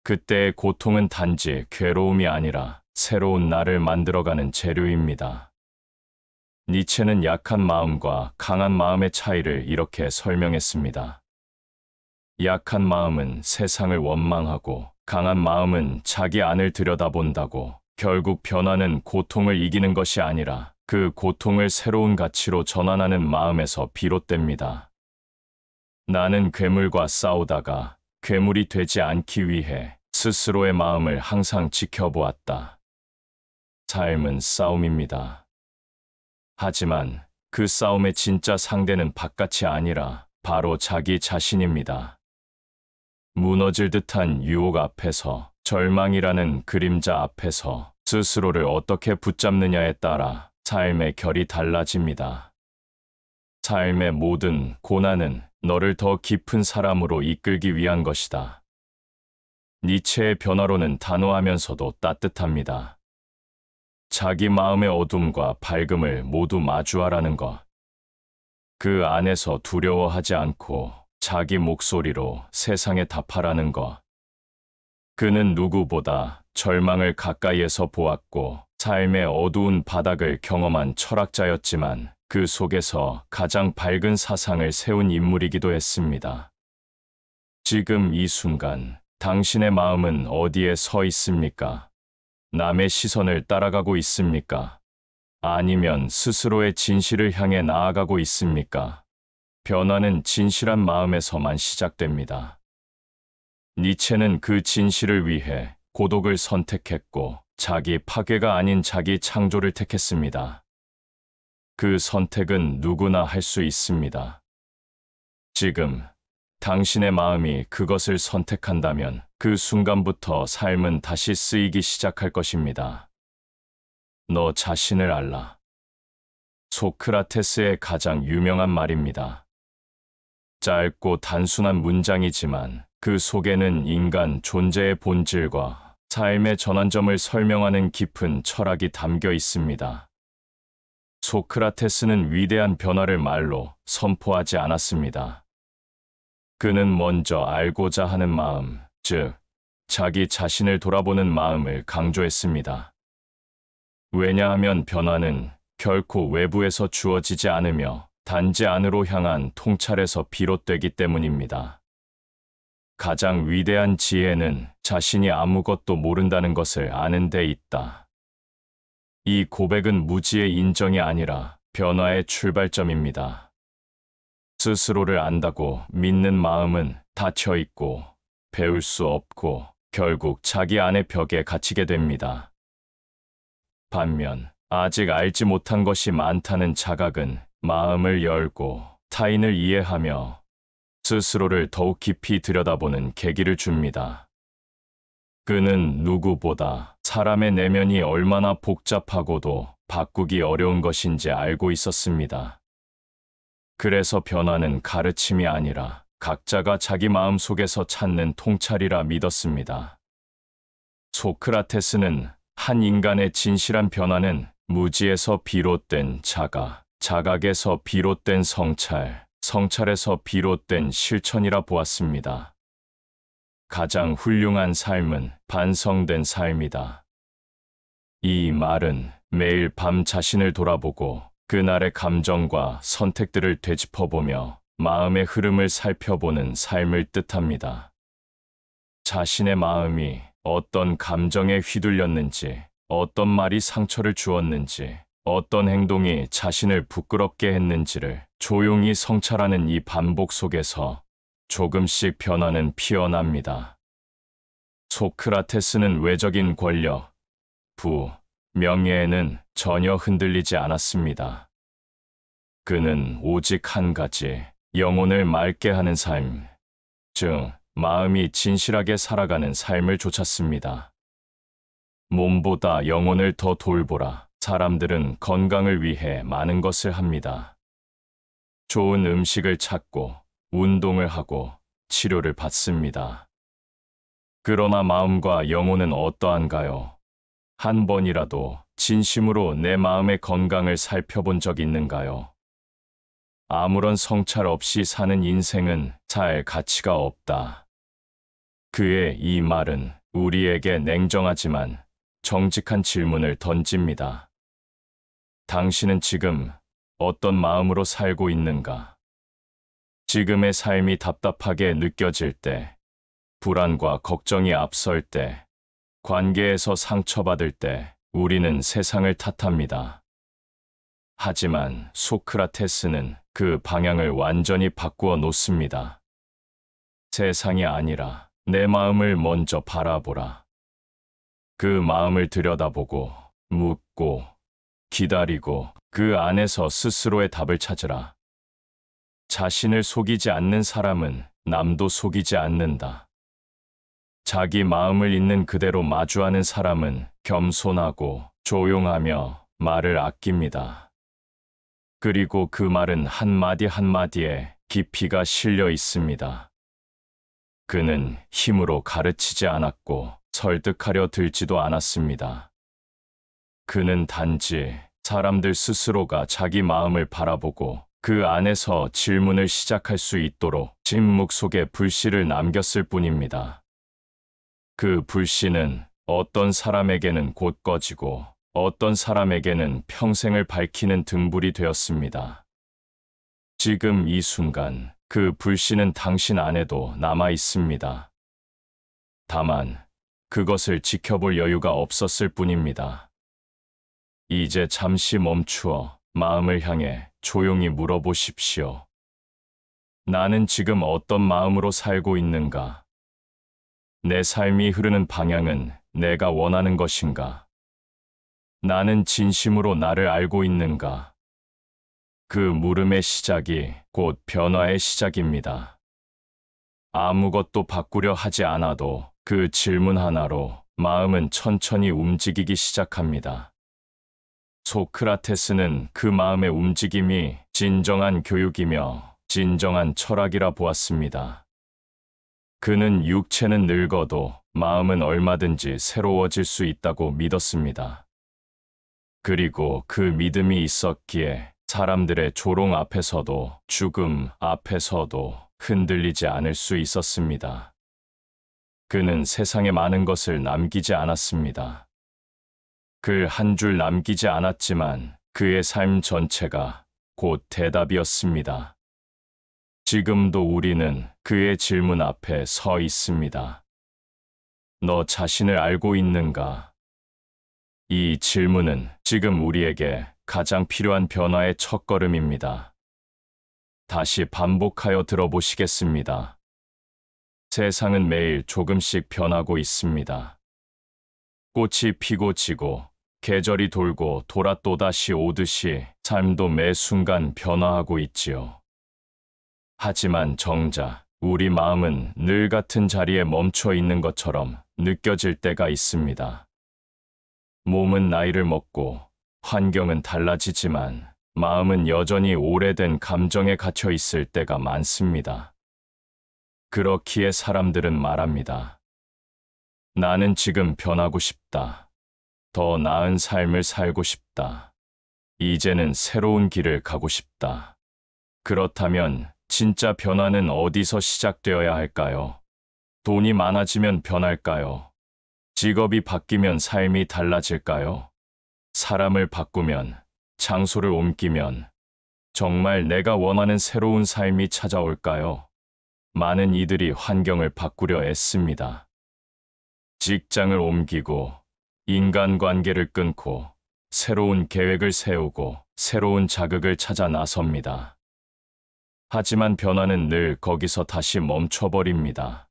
그때의 고통은 단지 괴로움이 아니라 새로운 나를 만들어가는 재료입니다. 니체는 약한 마음과 강한 마음의 차이를 이렇게 설명했습니다. 약한 마음은 세상을 원망하고 강한 마음은 자기 안을 들여다본다고. 결국 변화는 고통을 이기는 것이 아니라 그 고통을 새로운 가치로 전환하는 마음에서 비롯됩니다. 나는 괴물과 싸우다가 괴물이 되지 않기 위해 스스로의 마음을 항상 지켜보았다. 삶은 싸움입니다. 하지만 그 싸움의 진짜 상대는 바깥이 아니라 바로 자기 자신입니다. 무너질 듯한 유혹 앞에서, 절망이라는 그림자 앞에서 스스로를 어떻게 붙잡느냐에 따라 삶의 결이 달라집니다. 삶의 모든 고난은 너를 더 깊은 사람으로 이끌기 위한 것이다. 니체의 변화로는 단호하면서도 따뜻합니다. 자기 마음의 어둠과 밝음을 모두 마주하라는 것. 그 안에서 두려워하지 않고 자기 목소리로 세상에 답하라는 것. 그는 누구보다 절망을 가까이에서 보았고 삶의 어두운 바닥을 경험한 철학자였지만 그 속에서 가장 밝은 사상을 세운 인물이기도 했습니다. 지금 이 순간 당신의 마음은 어디에 서 있습니까? 남의 시선을 따라가고 있습니까? 아니면 스스로의 진실을 향해 나아가고 있습니까? 변화는 진실한 마음에서만 시작됩니다. 니체는 그 진실을 위해 고독을 선택했고 자기 파괴가 아닌 자기 창조를 택했습니다. 그 선택은 누구나 할 수 있습니다. 지금 당신의 마음이 그것을 선택한다면 그 순간부터 삶은 다시 쓰이기 시작할 것입니다. 너 자신을 알라. 소크라테스의 가장 유명한 말입니다. 짧고 단순한 문장이지만 그 속에는 인간 존재의 본질과 삶의 전환점을 설명하는 깊은 철학이 담겨 있습니다. 소크라테스는 위대한 변화를 말로 선포하지 않았습니다. 그는 먼저 알고자 하는 마음, 즉, 자기 자신을 돌아보는 마음을 강조했습니다. 왜냐하면 변화는 결코 외부에서 주어지지 않으며 단지 안으로 향한 통찰에서 비롯되기 때문입니다. 가장 위대한 지혜는 자신이 아무것도 모른다는 것을 아는 데 있다. 이 고백은 무지의 인정이 아니라 변화의 출발점입니다. 스스로를 안다고 믿는 마음은 닫혀 있고 배울 수 없고 결국 자기 안의 벽에 갇히게 됩니다. 반면 아직 알지 못한 것이 많다는 자각은 마음을 열고 타인을 이해하며 스스로를 더욱 깊이 들여다보는 계기를 줍니다. 그는 누구보다 사람의 내면이 얼마나 복잡하고도 바꾸기 어려운 것인지 알고 있었습니다. 그래서 변화는 가르침이 아니라 각자가 자기 마음 속에서 찾는 통찰이라 믿었습니다. 소크라테스는 한 인간의 진실한 변화는 무지에서 비롯된 자각, 자각에서 비롯된 성찰, 성찰에서 비롯된 실천이라 보았습니다. 가장 훌륭한 삶은 반성된 삶이다. 이 말은 매일 밤 자신을 돌아보고 그날의 감정과 선택들을 되짚어보며 마음의 흐름을 살펴보는 삶을 뜻합니다. 자신의 마음이 어떤 감정에 휘둘렸는지, 어떤 말이 상처를 주었는지, 어떤 행동이 자신을 부끄럽게 했는지를 조용히 성찰하는 이 반복 속에서 조금씩 변화는 피어납니다. 소크라테스는 외적인 권력, 부, 명예에는 전혀 흔들리지 않았습니다. 그는 오직 한 가지, 영혼을 맑게 하는 삶, 즉 마음이 진실하게 살아가는 삶을 좇았습니다. 몸보다 영혼을 더 돌보라. 사람들은 건강을 위해 많은 것을 합니다. 좋은 음식을 찾고 운동을 하고 치료를 받습니다. 그러나 마음과 영혼은 어떠한가요? 한 번이라도 진심으로 내 마음의 건강을 살펴본 적 있는가요? 아무런 성찰 없이 사는 인생은 살 가치가 없다. 그의 이 말은 우리에게 냉정하지만 정직한 질문을 던집니다. 당신은 지금 어떤 마음으로 살고 있는가? 지금의 삶이 답답하게 느껴질 때, 불안과 걱정이 앞설 때, 관계에서 상처받을 때 우리는 세상을 탓합니다. 하지만 소크라테스는 그 방향을 완전히 바꾸어 놓습니다. 세상이 아니라 내 마음을 먼저 바라보라. 그 마음을 들여다보고 묻고 기다리고 그 안에서 스스로의 답을 찾으라. 자신을 속이지 않는 사람은 남도 속이지 않는다. 자기 마음을 있는 그대로 마주하는 사람은 겸손하고 조용하며 말을 아낍니다. 그리고 그 말은 한마디 한마디에 깊이가 실려 있습니다. 그는 힘으로 가르치지 않았고 설득하려 들지도 않았습니다. 그는 단지 사람들 스스로가 자기 마음을 바라보고 그 안에서 질문을 시작할 수 있도록 침묵 속에 불씨를 남겼을 뿐입니다. 그 불씨는 어떤 사람에게는 곧 꺼지고 어떤 사람에게는 평생을 밝히는 등불이 되었습니다. 지금 이 순간 그 불씨는 당신 안에도 남아 있습니다. 다만 그것을 지켜볼 여유가 없었을 뿐입니다. 이제 잠시 멈추어 마음을 향해 조용히 물어보십시오. 나는 지금 어떤 마음으로 살고 있는가? 내 삶이 흐르는 방향은 내가 원하는 것인가? 나는 진심으로 나를 알고 있는가? 그 물음의 시작이 곧 변화의 시작입니다. 아무것도 바꾸려 하지 않아도 그 질문 하나로 마음은 천천히 움직이기 시작합니다. 소크라테스는 그 마음의 움직임이 진정한 교육이며 진정한 철학이라 보았습니다. 그는 육체는 늙어도 마음은 얼마든지 새로워질 수 있다고 믿었습니다. 그리고 그 믿음이 있었기에 사람들의 조롱 앞에서도 죽음 앞에서도 흔들리지 않을 수 있었습니다. 그는 세상에 많은 것을 남기지 않았습니다. 글 한 줄 남기지 않았지만 그의 삶 전체가 곧 대답이었습니다. 지금도 우리는 그의 질문 앞에 서 있습니다. 너 자신을 알고 있는가? 이 질문은 지금 우리에게 가장 필요한 변화의 첫걸음입니다. 다시 반복하여 들어보시겠습니다. 세상은 매일 조금씩 변하고 있습니다. 꽃이 피고 지고 계절이 돌고 돌아 또다시 오듯이 삶도 매 순간 변화하고 있지요. 하지만 정작 우리 마음은 늘 같은 자리에 멈춰 있는 것처럼 느껴질 때가 있습니다. 몸은 나이를 먹고 환경은 달라지지만 마음은 여전히 오래된 감정에 갇혀 있을 때가 많습니다. 그렇기에 사람들은 말합니다. 나는 지금 변하고 싶다. 더 나은 삶을 살고 싶다. 이제는 새로운 길을 가고 싶다. 그렇다면 진짜 변화는 어디서 시작되어야 할까요? 돈이 많아지면 변할까요? 직업이 바뀌면 삶이 달라질까요? 사람을 바꾸면, 장소를 옮기면 정말 내가 원하는 새로운 삶이 찾아올까요? 많은 이들이 환경을 바꾸려 애씁니다. 직장을 옮기고, 인간관계를 끊고, 새로운 계획을 세우고, 새로운 자극을 찾아 나섭니다. 하지만 변화는 늘 거기서 다시 멈춰버립니다.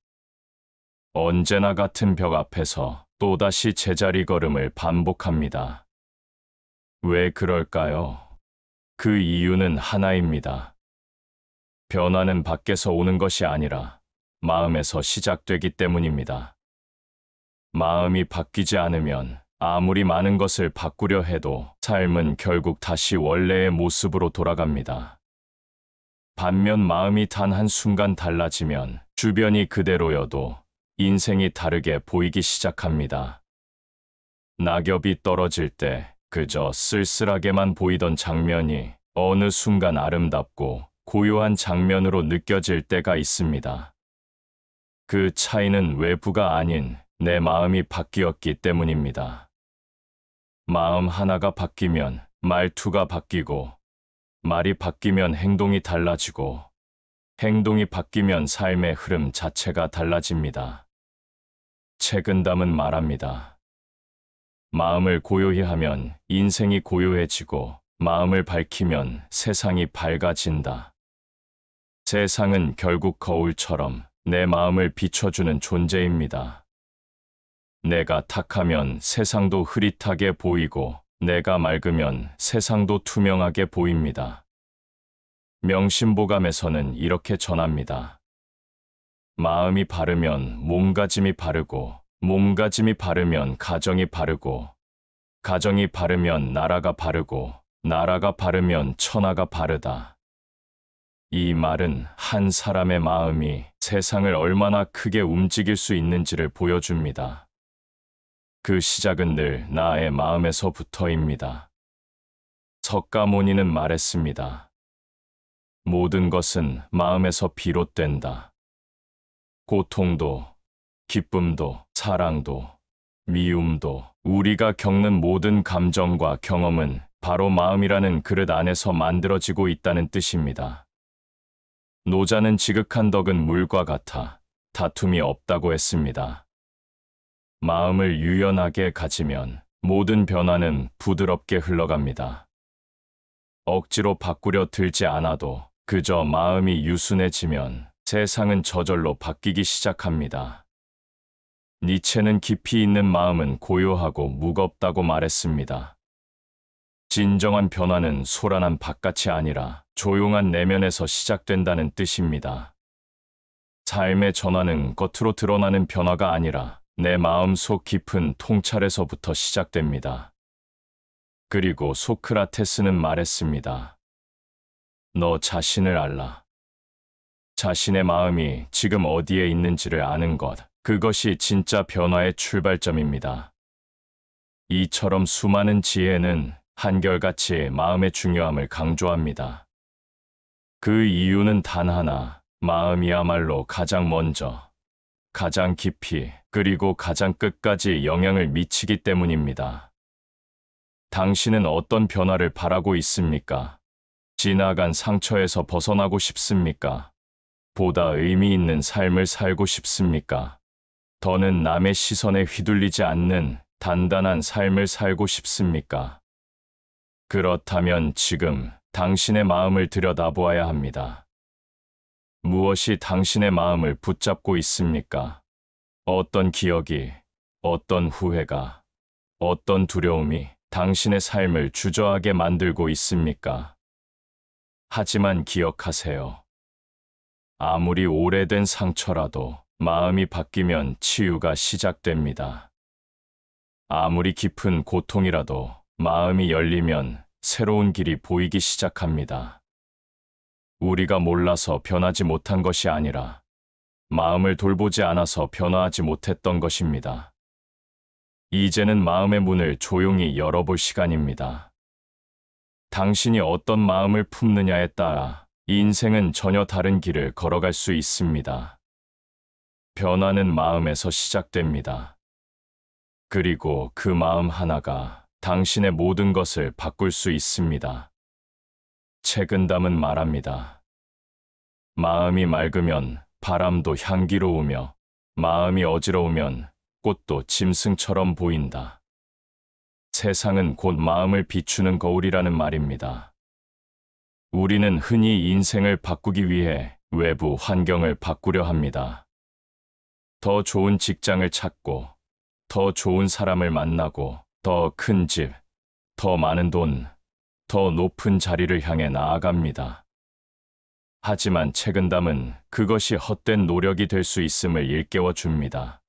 언제나 같은 벽 앞에서 또다시 제자리 걸음을 반복합니다. 왜 그럴까요? 그 이유는 하나입니다. 변화는 밖에서 오는 것이 아니라 마음에서 시작되기 때문입니다. 마음이 바뀌지 않으면 아무리 많은 것을 바꾸려 해도 삶은 결국 다시 원래의 모습으로 돌아갑니다. 반면 마음이 단 한순간 달라지면 주변이 그대로여도 인생이 다르게 보이기 시작합니다. 낙엽이 떨어질 때 그저 쓸쓸하게만 보이던 장면이 어느 순간 아름답고 고요한 장면으로 느껴질 때가 있습니다. 그 차이는 외부가 아닌 내 마음이 바뀌었기 때문입니다. 마음 하나가 바뀌면 말투가 바뀌고, 말이 바뀌면 행동이 달라지고, 행동이 바뀌면 삶의 흐름 자체가 달라집니다. 책은담은 말합니다. 마음을 고요히 하면 인생이 고요해지고, 마음을 밝히면 세상이 밝아진다. 세상은 결국 거울처럼 내 마음을 비춰주는 존재입니다. 내가 탁하면 세상도 흐릿하게 보이고, 내가 맑으면 세상도 투명하게 보입니다. 명심보감에서는 이렇게 전합니다. 마음이 바르면 몸가짐이 바르고, 몸가짐이 바르면 가정이 바르고, 가정이 바르면 나라가 바르고, 나라가 바르면 천하가 바르다. 이 말은 한 사람의 마음이 세상을 얼마나 크게 움직일 수 있는지를 보여줍니다. 그 시작은 늘 나의 마음에서부터입니다. 석가모니는 말했습니다. 모든 것은 마음에서 비롯된다. 고통도, 기쁨도, 사랑도, 미움도, 우리가 겪는 모든 감정과 경험은 바로 마음이라는 그릇 안에서 만들어지고 있다는 뜻입니다. 노자는 지극한 덕은 물과 같아 다툼이 없다고 했습니다. 마음을 유연하게 가지면 모든 변화는 부드럽게 흘러갑니다. 억지로 바꾸려 들지 않아도 그저 마음이 유순해지면 세상은 저절로 바뀌기 시작합니다. 니체는 깊이 있는 마음은 고요하고 무겁다고 말했습니다. 진정한 변화는 소란한 바깥이 아니라 조용한 내면에서 시작된다는 뜻입니다. 삶의 전환은 겉으로 드러나는 변화가 아니라 내 마음속 깊은 통찰에서부터 시작됩니다. 그리고 소크라테스는 말했습니다. 너 자신을 알라. 자신의 마음이 지금 어디에 있는지를 아는 것, 그것이 진짜 변화의 출발점입니다. 이처럼 수많은 지혜는 한결같이 마음의 중요함을 강조합니다. 그 이유는 단 하나, 마음이야말로 가장 먼저, 가장 깊이, 그리고 가장 끝까지 영향을 미치기 때문입니다. 당신은 어떤 변화를 바라고 있습니까? 지나간 상처에서 벗어나고 싶습니까? 보다 의미 있는 삶을 살고 싶습니까? 더는 남의 시선에 휘둘리지 않는 단단한 삶을 살고 싶습니까? 그렇다면 지금 당신의 마음을 들여다보아야 합니다. 무엇이 당신의 마음을 붙잡고 있습니까? 어떤 기억이, 어떤 후회가, 어떤 두려움이 당신의 삶을 주저하게 만들고 있습니까? 하지만 기억하세요. 아무리 오래된 상처라도 마음이 바뀌면 치유가 시작됩니다. 아무리 깊은 고통이라도 마음이 열리면 새로운 길이 보이기 시작합니다. 우리가 몰라서 변하지 못한 것이 아니라 마음을 돌보지 않아서 변화하지 못했던 것입니다. 이제는 마음의 문을 조용히 열어볼 시간입니다. 당신이 어떤 마음을 품느냐에 따라 인생은 전혀 다른 길을 걸어갈 수 있습니다. 변화는 마음에서 시작됩니다. 그리고 그 마음 하나가 당신의 모든 것을 바꿀 수 있습니다. 책은담은 말합니다. 마음이 맑으면 바람도 향기로우며 마음이 어지러우면 꽃도 짐승처럼 보인다. 세상은 곧 마음을 비추는 거울이라는 말입니다. 우리는 흔히 인생을 바꾸기 위해 외부 환경을 바꾸려 합니다. 더 좋은 직장을 찾고, 더 좋은 사람을 만나고, 더 큰 집, 더 많은 돈, 더 높은 자리를 향해 나아갑니다. 하지만 책은담은 그것이 헛된 노력이 될 수 있음을 일깨워 줍니다.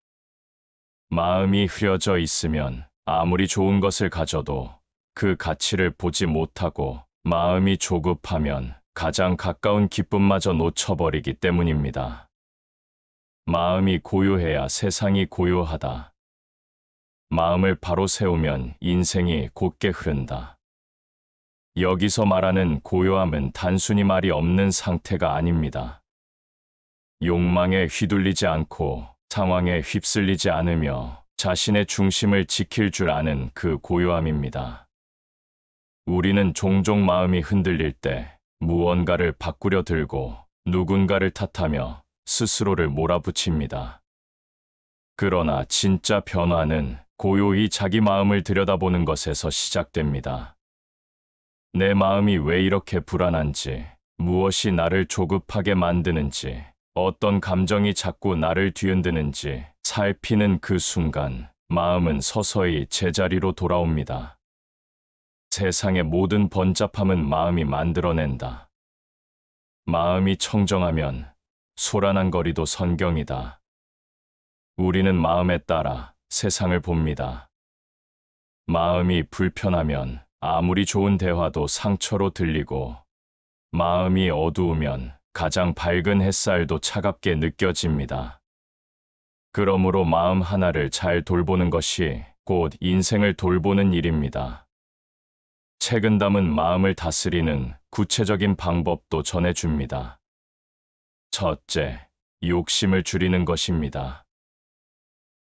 마음이 흐려져 있으면 아무리 좋은 것을 가져도 그 가치를 보지 못하고 마음이 조급하면 가장 가까운 기쁨마저 놓쳐버리기 때문입니다. 마음이 고요해야 세상이 고요하다. 마음을 바로 세우면 인생이 곧게 흐른다. 여기서 말하는 고요함은 단순히 말이 없는 상태가 아닙니다. 욕망에 휘둘리지 않고 상황에 휩쓸리지 않으며 자신의 중심을 지킬 줄 아는 그 고요함입니다. 우리는 종종 마음이 흔들릴 때 무언가를 바꾸려 들고 누군가를 탓하며 스스로를 몰아붙입니다. 그러나 진짜 변화는 고요히 자기 마음을 들여다보는 것에서 시작됩니다. 내 마음이 왜 이렇게 불안한지, 무엇이 나를 조급하게 만드는지, 어떤 감정이 자꾸 나를 뒤흔드는지 살피는 그 순간 마음은 서서히 제자리로 돌아옵니다. 세상의 모든 번잡함은 마음이 만들어낸다. 마음이 청정하면 소란한 거리도 선경이다. 우리는 마음에 따라 세상을 봅니다. 마음이 불편하면 아무리 좋은 대화도 상처로 들리고, 마음이 어두우면 가장 밝은 햇살도 차갑게 느껴집니다. 그러므로 마음 하나를 잘 돌보는 것이 곧 인생을 돌보는 일입니다. 책은담은 마음을 다스리는 구체적인 방법도 전해줍니다. 첫째, 욕심을 줄이는 것입니다.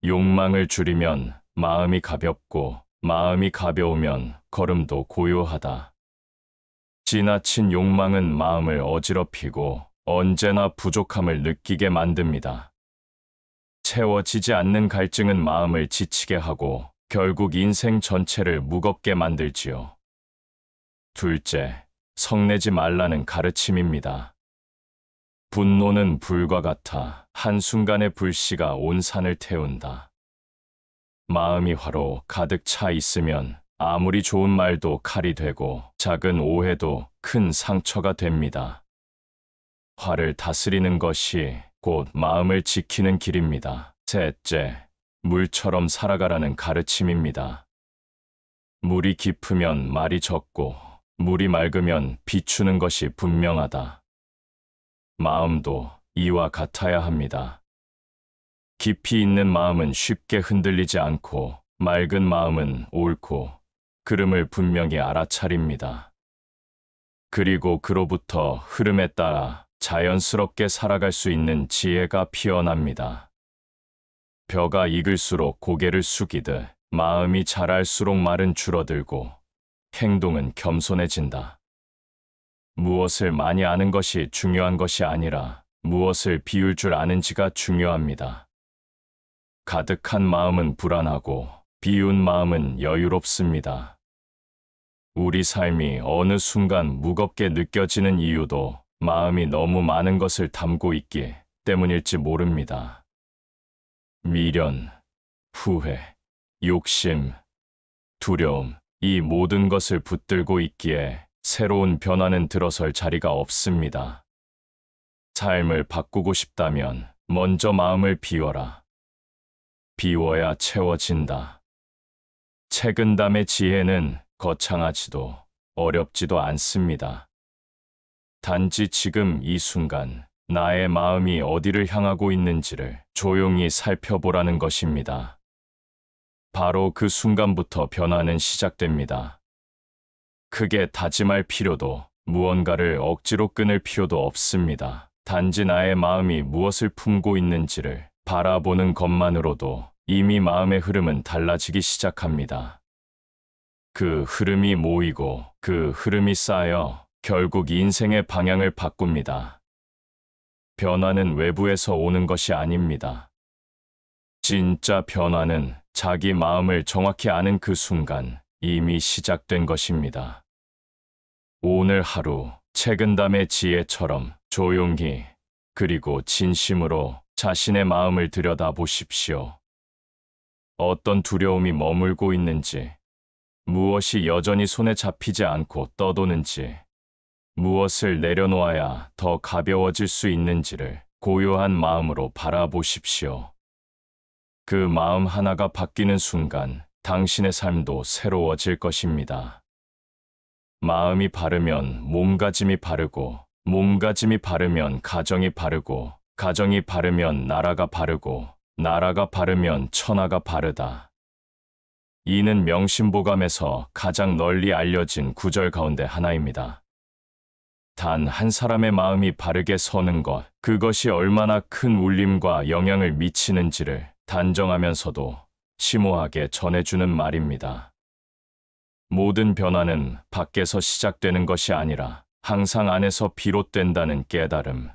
욕망을 줄이면 마음이 가볍고, 마음이 가벼우면 걸음도 고요하다. 지나친 욕망은 마음을 어지럽히고 언제나 부족함을 느끼게 만듭니다. 채워지지 않는 갈증은 마음을 지치게 하고 결국 인생 전체를 무겁게 만들지요. 둘째, 성내지 말라는 가르침입니다. 분노는 불과 같아 한순간의 불씨가 온 산을 태운다. 마음이 화로 가득 차 있으면 아무리 좋은 말도 칼이 되고 작은 오해도 큰 상처가 됩니다. 화를 다스리는 것이 곧 마음을 지키는 길입니다. 셋째, 물처럼 살아가라는 가르침입니다. 물이 깊으면 말이 적고 물이 맑으면 비추는 것이 분명하다. 마음도 이와 같아야 합니다. 깊이 있는 마음은 쉽게 흔들리지 않고 맑은 마음은 옳고 흐름을 분명히 알아차립니다. 그리고 그로부터 흐름에 따라 자연스럽게 살아갈 수 있는 지혜가 피어납니다. 벼가 익을수록 고개를 숙이듯 마음이 자랄수록 말은 줄어들고 행동은 겸손해진다. 무엇을 많이 아는 것이 중요한 것이 아니라 무엇을 비울 줄 아는지가 중요합니다. 가득한 마음은 불안하고 비운 마음은 여유롭습니다. 우리 삶이 어느 순간 무겁게 느껴지는 이유도 마음이 너무 많은 것을 담고 있기 때문일지 모릅니다. 미련, 후회, 욕심, 두려움, 이 모든 것을 붙들고 있기에 새로운 변화는 들어설 자리가 없습니다. 삶을 바꾸고 싶다면 먼저 마음을 비워라. 비워야 채워진다. 책은담의 지혜는 거창하지도 어렵지도 않습니다. 단지 지금 이 순간 나의 마음이 어디를 향하고 있는지를 조용히 살펴보라는 것입니다. 바로 그 순간부터 변화는 시작됩니다. 크게 다짐할 필요도 무언가를 억지로 끊을 필요도 없습니다. 단지 나의 마음이 무엇을 품고 있는지를 바라보는 것만으로도 이미 마음의 흐름은 달라지기 시작합니다. 그 흐름이 모이고 그 흐름이 쌓여 결국 인생의 방향을 바꿉니다. 변화는 외부에서 오는 것이 아닙니다. 진짜 변화는 자기 마음을 정확히 아는 그 순간 이미 시작된 것입니다. 오늘 하루 책은담의 지혜처럼 조용히 그리고 진심으로 자신의 마음을 들여다보십시오. 어떤 두려움이 머물고 있는지, 무엇이 여전히 손에 잡히지 않고 떠도는지, 무엇을 내려놓아야 더 가벼워질 수 있는지를 고요한 마음으로 바라보십시오. 그 마음 하나가 바뀌는 순간 당신의 삶도 새로워질 것입니다. 마음이 바르면 몸가짐이 바르고, 몸가짐이 바르면 가정이 바르고, 가정이 바르면 나라가 바르고, 나라가 바르면 천하가 바르다. 이는 명심보감에서 가장 널리 알려진 구절 가운데 하나입니다. 단 한 사람의 마음이 바르게 서는 것, 그것이 얼마나 큰 울림과 영향을 미치는지를 단정하면서도 심오하게 전해주는 말입니다. 모든 변화는 밖에서 시작되는 것이 아니라 항상 안에서 비롯된다는 깨달음.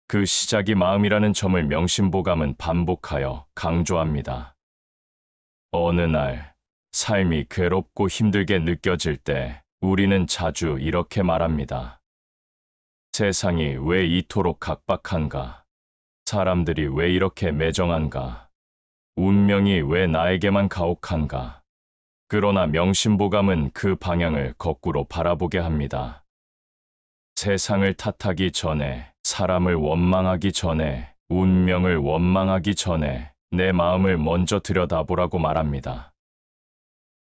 그 시작이 마음이라는 점을 명심보감은 반복하여 강조합니다. 어느 날, 삶이 괴롭고 힘들게 느껴질 때 우리는 자주 이렇게 말합니다. 세상이 왜 이토록 각박한가? 사람들이 왜 이렇게 매정한가? 운명이 왜 나에게만 가혹한가? 그러나 명심보감은 그 방향을 거꾸로 바라보게 합니다. 세상을 탓하기 전에, 사람을 원망하기 전에, 운명을 원망하기 전에 내 마음을 먼저 들여다보라고 말합니다.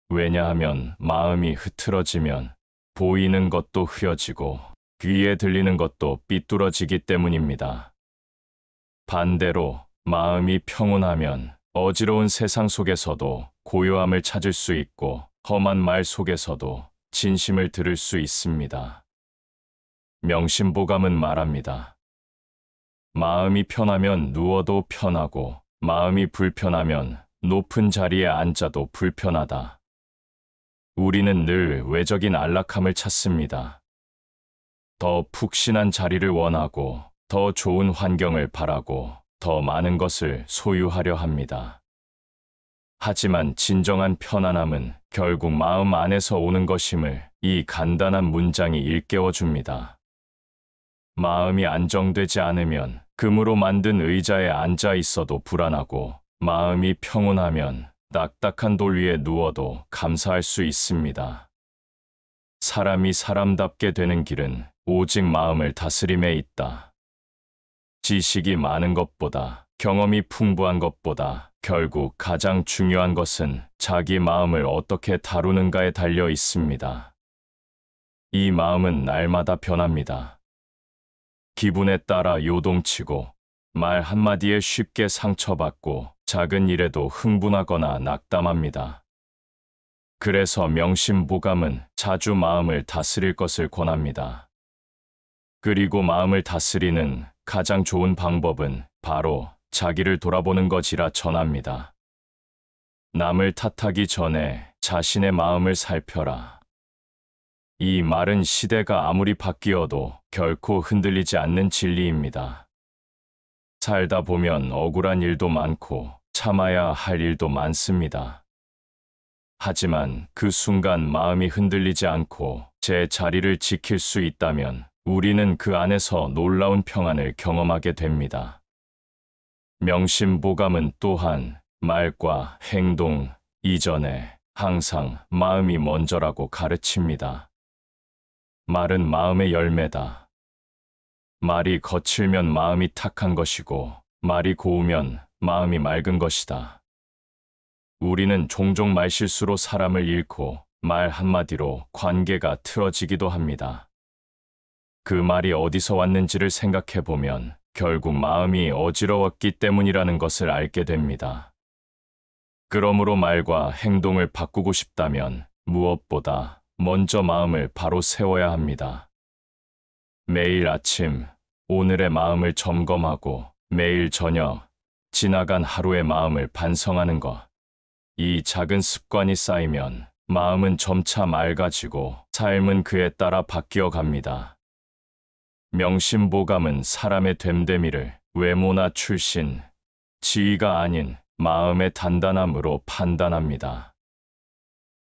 왜냐하면 마음이 흐트러지면 보이는 것도 흐려지고 귀에 들리는 것도 삐뚤어지기 때문입니다. 반대로 마음이 평온하면 어지러운 세상 속에서도 고요함을 찾을 수 있고 험한 말 속에서도 진심을 들을 수 있습니다. 명심보감은 말합니다. 마음이 편하면 누워도 편하고 마음이 불편하면 높은 자리에 앉아도 불편하다. 우리는 늘 외적인 안락함을 찾습니다. 더 푹신한 자리를 원하고 더 좋은 환경을 바라고 더 많은 것을 소유하려 합니다. 하지만 진정한 편안함은 결국 마음 안에서 오는 것임을 이 간단한 문장이 일깨워 줍니다. 마음이 안정되지 않으면 금으로 만든 의자에 앉아 있어도 불안하고 마음이 평온하면 딱딱한 돌 위에 누워도 감사할 수 있습니다. 사람이 사람답게 되는 길은 오직 마음을 다스림에 있다. 지식이 많은 것보다, 경험이 풍부한 것보다 결국 가장 중요한 것은 자기 마음을 어떻게 다루는가에 달려 있습니다. 이 마음은 날마다 변합니다. 기분에 따라 요동치고 말 한마디에 쉽게 상처받고 작은 일에도 흥분하거나 낙담합니다. 그래서 명심보감은 자주 마음을 다스릴 것을 권합니다. 그리고 마음을 다스리는 가장 좋은 방법은 바로 자기를 돌아보는 것이라 전합니다. 남을 탓하기 전에 자신의 마음을 살펴라. 이 말은 시대가 아무리 바뀌어도 결코 흔들리지 않는 진리입니다. 살다 보면 억울한 일도 많고 참아야 할 일도 많습니다. 하지만 그 순간 마음이 흔들리지 않고 제 자리를 지킬 수 있다면 우리는 그 안에서 놀라운 평안을 경험하게 됩니다. 명심보감은 또한 말과 행동 이전에 항상 마음이 먼저라고 가르칩니다. 말은 마음의 열매다. 말이 거칠면 마음이 탁한 것이고 말이 고우면 마음이 맑은 것이다. 우리는 종종 말실수로 사람을 잃고 말 한마디로 관계가 틀어지기도 합니다. 그 말이 어디서 왔는지를 생각해 보면 결국 마음이 어지러웠기 때문이라는 것을 알게 됩니다. 그러므로 말과 행동을 바꾸고 싶다면 무엇보다 먼저 마음을 바로 세워야 합니다. 매일 아침 오늘의 마음을 점검하고 매일 저녁 지나간 하루의 마음을 반성하는 것. 이 작은 습관이 쌓이면 마음은 점차 맑아지고 삶은 그에 따라 바뀌어 갑니다. 명심보감은 사람의 됨됨이를 외모나 출신, 지위가 아닌 마음의 단단함으로 판단합니다.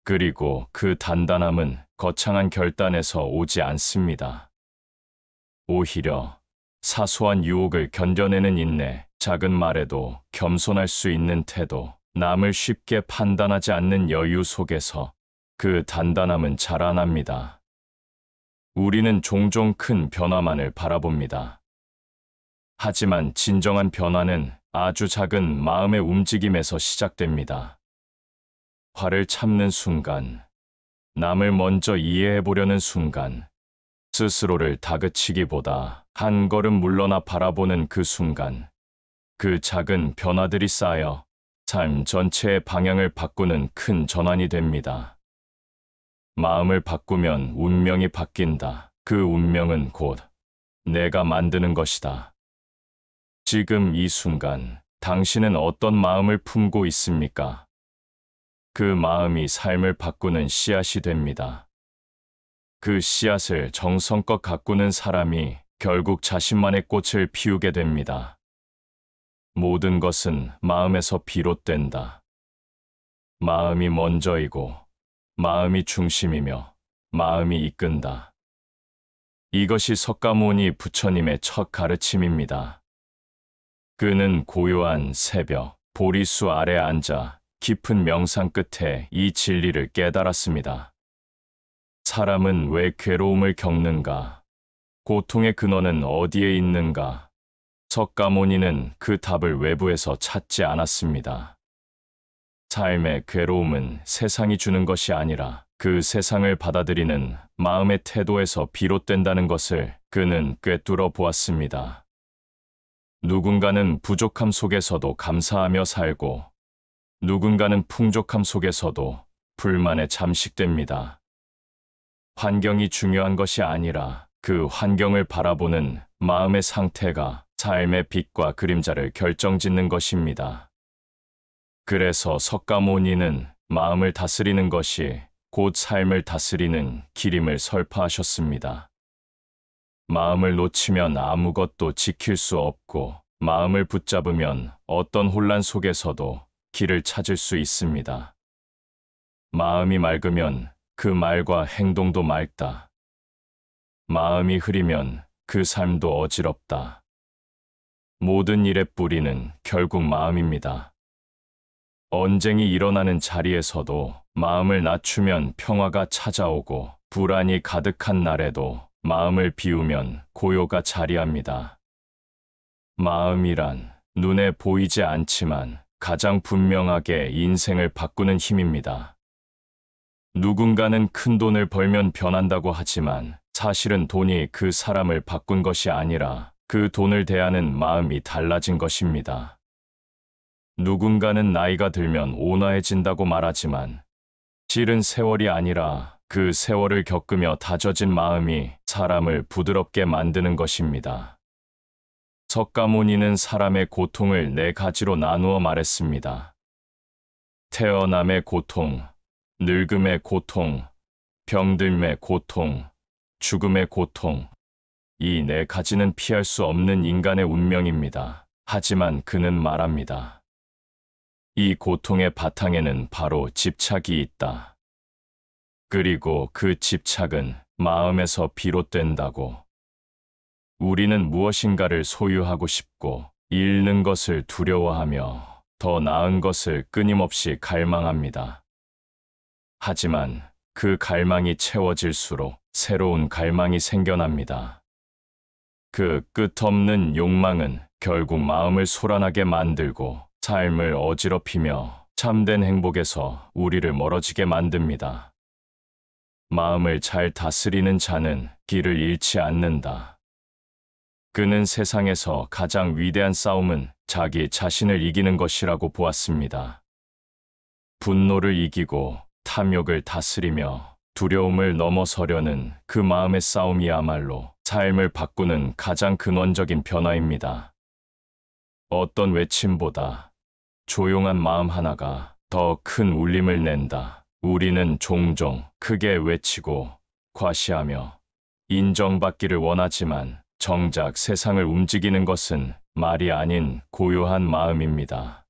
그리고 그 단단함은 거창한 결단에서 오지 않습니다. 오히려 사소한 유혹을 견뎌내는 인내, 작은 말에도 겸손할 수 있는 태도, 남을 쉽게 판단하지 않는 여유 속에서 그 단단함은 자라납니다. 우리는 종종 큰 변화만을 바라봅니다. 하지만 진정한 변화는 아주 작은 마음의 움직임에서 시작됩니다. 화를 참는 순간, 남을 먼저 이해해 보려는 순간, 스스로를 다그치기보다 한 걸음 물러나 바라보는 그 순간, 그 작은 변화들이 쌓여 삶 전체의 방향을 바꾸는 큰 전환이 됩니다. 마음을 바꾸면 운명이 바뀐다. 그 운명은 곧 내가 만드는 것이다. 지금 이 순간 당신은 어떤 마음을 품고 있습니까? 그 마음이 삶을 바꾸는 씨앗이 됩니다. 그 씨앗을 정성껏 가꾸는 사람이 결국 자신만의 꽃을 피우게 됩니다. 모든 것은 마음에서 비롯된다. 마음이 먼저이고 마음이 중심이며 마음이 이끈다. 이것이 석가모니 부처님의 첫 가르침입니다. 그는 고요한 새벽 보리수 아래 앉아 깊은 명상 끝에 이 진리를 깨달았습니다. 사람은 왜 괴로움을 겪는가? 고통의 근원은 어디에 있는가? 석가모니는 그 답을 외부에서 찾지 않았습니다. 삶의 괴로움은 세상이 주는 것이 아니라 그 세상을 받아들이는 마음의 태도에서 비롯된다는 것을 그는 꿰뚫어 보았습니다. 누군가는 부족함 속에서도 감사하며 살고 누군가는 풍족함 속에서도 불만에 잠식됩니다. 환경이 중요한 것이 아니라 그 환경을 바라보는 마음의 상태가 삶의 빛과 그림자를 결정짓는 것입니다. 그래서 석가모니는 마음을 다스리는 것이 곧 삶을 다스리는 길임을 설파하셨습니다. 마음을 놓치면 아무것도 지킬 수 없고 마음을 붙잡으면 어떤 혼란 속에서도 길을 찾을 수 있습니다. 마음이 맑으면 그 말과 행동도 맑다. 마음이 흐리면 그 삶도 어지럽다. 모든 일의 뿌리는 결국 마음입니다. 언쟁이 일어나는 자리에서도 마음을 낮추면 평화가 찾아오고 불안이 가득한 날에도 마음을 비우면 고요가 자리합니다. 마음이란 눈에 보이지 않지만 가장 분명하게 인생을 바꾸는 힘입니다. 누군가는 큰 돈을 벌면 변한다고 하지만 사실은 돈이 그 사람을 바꾼 것이 아니라 그 돈을 대하는 마음이 달라진 것입니다. 누군가는 나이가 들면 온화해진다고 말하지만 싫은 세월이 아니라 그 세월을 겪으며 다져진 마음이 사람을 부드럽게 만드는 것입니다. 석가모니는 사람의 고통을 네 가지로 나누어 말했습니다. 태어남의 고통, 늙음의 고통, 병듦의 고통, 죽음의 고통. 이 네 가지는 피할 수 없는 인간의 운명입니다. 하지만 그는 말합니다. 이 고통의 바탕에는 바로 집착이 있다. 그리고 그 집착은 마음에서 비롯된다고. 우리는 무엇인가를 소유하고 싶고 잃는 것을 두려워하며 더 나은 것을 끊임없이 갈망합니다. 하지만 그 갈망이 채워질수록 새로운 갈망이 생겨납니다. 그 끝없는 욕망은 결국 마음을 소란하게 만들고 삶을 어지럽히며 참된 행복에서 우리를 멀어지게 만듭니다. 마음을 잘 다스리는 자는 길을 잃지 않는다. 그는 세상에서 가장 위대한 싸움은 자기 자신을 이기는 것이라고 보았습니다. 분노를 이기고 탐욕을 다스리며 두려움을 넘어서려는 그 마음의 싸움이야말로 삶을 바꾸는 가장 근원적인 변화입니다. 어떤 외침보다 조용한 마음 하나가 더 큰 울림을 낸다. 우리는 종종 크게 외치고 과시하며 인정받기를 원하지만 정작 세상을 움직이는 것은 말이 아닌 고요한 마음입니다.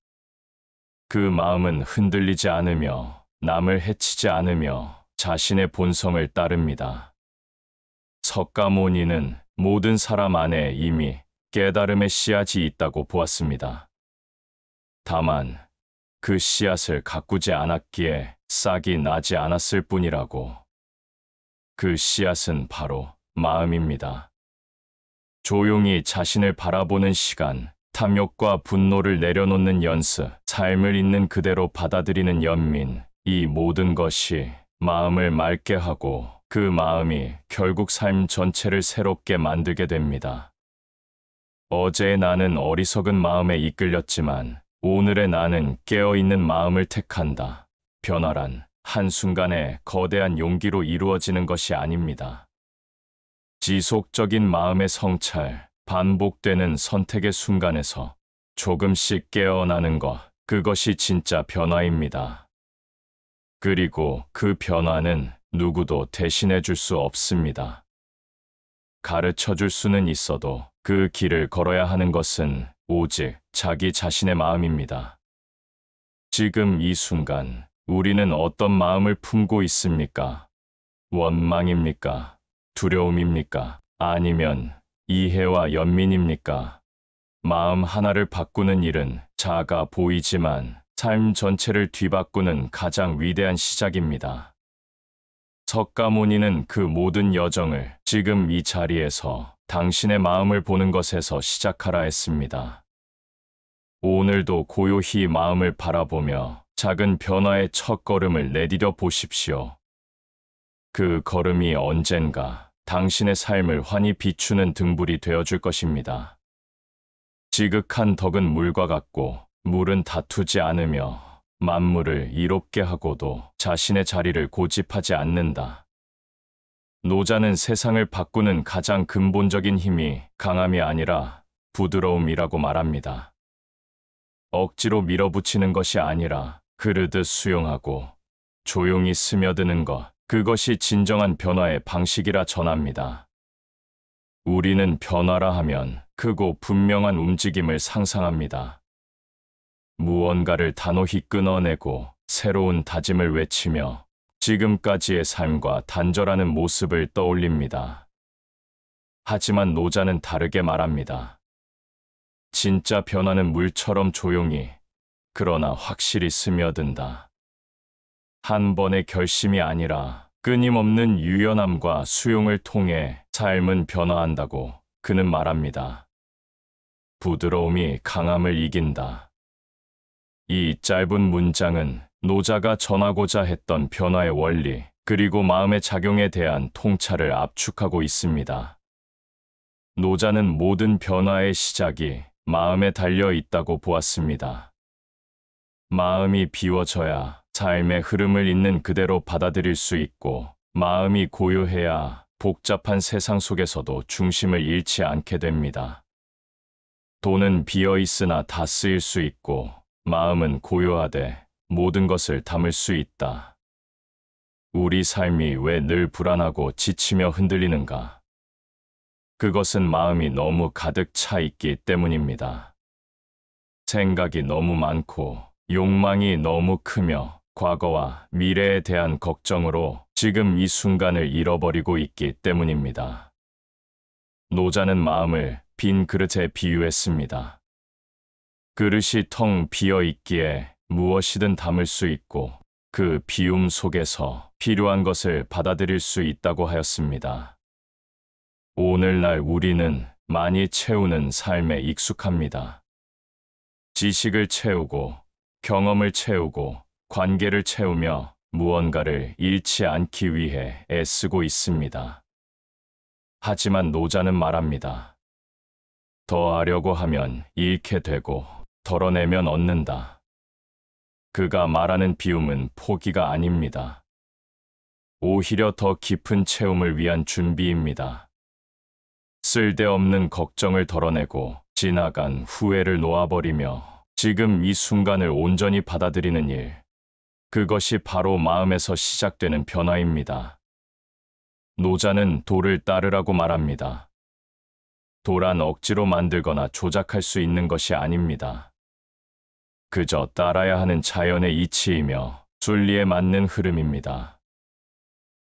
그 마음은 흔들리지 않으며 남을 해치지 않으며 자신의 본성을 따릅니다. 석가모니는 모든 사람 안에 이미 깨달음의 씨앗이 있다고 보았습니다. 다만 그 씨앗을 가꾸지 않았기에 싹이 나지 않았을 뿐이라고. 그 씨앗은 바로 마음입니다. 조용히 자신을 바라보는 시간, 탐욕과 분노를 내려놓는 연습, 삶을 있는 그대로 받아들이는 연민, 이 모든 것이 마음을 맑게 하고 그 마음이 결국 삶 전체를 새롭게 만들게 됩니다. 어제의 나는 어리석은 마음에 이끌렸지만 오늘의 나는 깨어있는 마음을 택한다. 변화란 한순간에 거대한 용기로 이루어지는 것이 아닙니다. 지속적인 마음의 성찰, 반복되는 선택의 순간에서 조금씩 깨어나는 것, 그것이 진짜 변화입니다. 그리고 그 변화는 누구도 대신해 줄 수 없습니다. 가르쳐 줄 수는 있어도 그 길을 걸어야 하는 것은 오직 자기 자신의 마음입니다. 지금 이 순간 우리는 어떤 마음을 품고 있습니까? 원망입니까? 두려움입니까? 아니면 이해와 연민입니까? 마음 하나를 바꾸는 일은 작아 보이지만 삶 전체를 뒤바꾸는 가장 위대한 시작입니다. 석가모니는 그 모든 여정을 지금 이 자리에서 당신의 마음을 보는 것에서 시작하라 했습니다. 오늘도 고요히 마음을 바라보며 작은 변화의 첫 걸음을 내디뎌 보십시오. 그 걸음이 언젠가 당신의 삶을 환히 비추는 등불이 되어줄 것입니다. 지극한 덕은 물과 같고 물은 다투지 않으며 만물을 이롭게 하고도 자신의 자리를 고집하지 않는다. 노자는 세상을 바꾸는 가장 근본적인 힘이 강함이 아니라 부드러움이라고 말합니다. 억지로 밀어붙이는 것이 아니라 흐르듯 수용하고 조용히 스며드는 것, 그것이 진정한 변화의 방식이라 전합니다. 우리는 변화라 하면 크고 분명한 움직임을 상상합니다. 무언가를 단호히 끊어내고 새로운 다짐을 외치며 지금까지의 삶과 단절하는 모습을 떠올립니다. 하지만 노자는 다르게 말합니다. 진짜 변화는 물처럼 조용히, 그러나 확실히 스며든다. 한 번의 결심이 아니라 끊임없는 유연함과 수용을 통해 삶은 변화한다고 그는 말합니다. 부드러움이 강함을 이긴다. 이 짧은 문장은 노자가 전하고자 했던 변화의 원리, 그리고 마음의 작용에 대한 통찰을 압축하고 있습니다. 노자는 모든 변화의 시작이 마음에 달려 있다고 보았습니다. 마음이 비워져야 삶의 흐름을 있는 그대로 받아들일 수 있고, 마음이 고요해야 복잡한 세상 속에서도 중심을 잃지 않게 됩니다. 돈은 비어 있으나 다 쓰일 수 있고, 마음은 고요하되 모든 것을 담을 수 있다. 우리 삶이 왜 늘 불안하고 지치며 흔들리는가? 그것은 마음이 너무 가득 차 있기 때문입니다. 생각이 너무 많고, 욕망이 너무 크며, 과거와 미래에 대한 걱정으로 지금 이 순간을 잃어버리고 있기 때문입니다. 노자는 마음을 빈 그릇에 비유했습니다. 그릇이 텅 비어 있기에 무엇이든 담을 수 있고, 그 비움 속에서 필요한 것을 받아들일 수 있다고 하였습니다. 오늘날 우리는 많이 채우는 삶에 익숙합니다. 지식을 채우고, 경험을 채우고, 관계를 채우며 무언가를 잃지 않기 위해 애쓰고 있습니다. 하지만 노자는 말합니다. 더하려고 하면 잃게 되고, 덜어내면 얻는다. 그가 말하는 비움은 포기가 아닙니다. 오히려 더 깊은 체험을 위한 준비입니다. 쓸데없는 걱정을 덜어내고 지나간 후회를 놓아버리며 지금 이 순간을 온전히 받아들이는 일, 그것이 바로 마음에서 시작되는 변화입니다. 노자는 도를 따르라고 말합니다. 도란 억지로 만들거나 조작할 수 있는 것이 아닙니다. 그저 따라야 하는 자연의 이치이며 순리에 맞는 흐름입니다.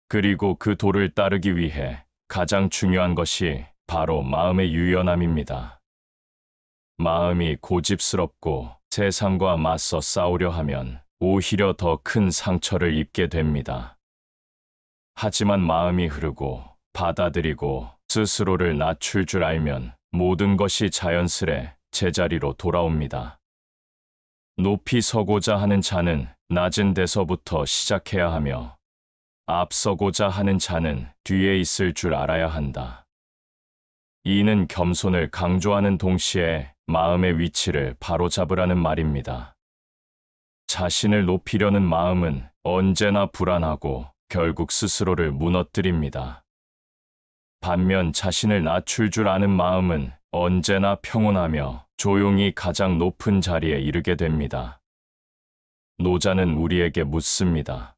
그리고 그 도를 따르기 위해 가장 중요한 것이 바로 마음의 유연함입니다. 마음이 고집스럽고 세상과 맞서 싸우려 하면 오히려 더 큰 상처를 입게 됩니다. 하지만 마음이 흐르고 받아들이고 스스로를 낮출 줄 알면 모든 것이 자연스레 제자리로 돌아옵니다. 높이 서고자 하는 자는 낮은 데서부터 시작해야 하며, 앞서고자 하는 자는 뒤에 있을 줄 알아야 한다. 이는 겸손을 강조하는 동시에 마음의 위치를 바로잡으라는 말입니다. 자신을 높이려는 마음은 언제나 불안하고 결국 스스로를 무너뜨립니다. 반면 자신을 낮출 줄 아는 마음은 언제나 평온하며 조용히 가장 높은 자리에 이르게 됩니다. 노자는 우리에게 묻습니다.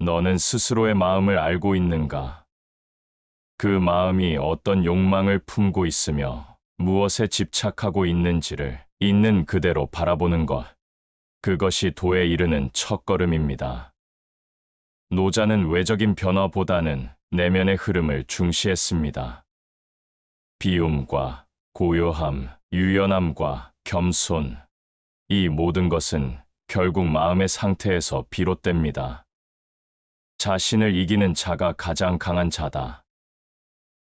너는 스스로의 마음을 알고 있는가? 그 마음이 어떤 욕망을 품고 있으며 무엇에 집착하고 있는지를 있는 그대로 바라보는 것, 그것이 도에 이르는 첫걸음입니다. 노자는 외적인 변화보다는 내면의 흐름을 중시했습니다. 비움과 고요함, 유연함과 겸손, 이 모든 것은 결국 마음의 상태에서 비롯됩니다. 자신을 이기는 자가 가장 강한 자다.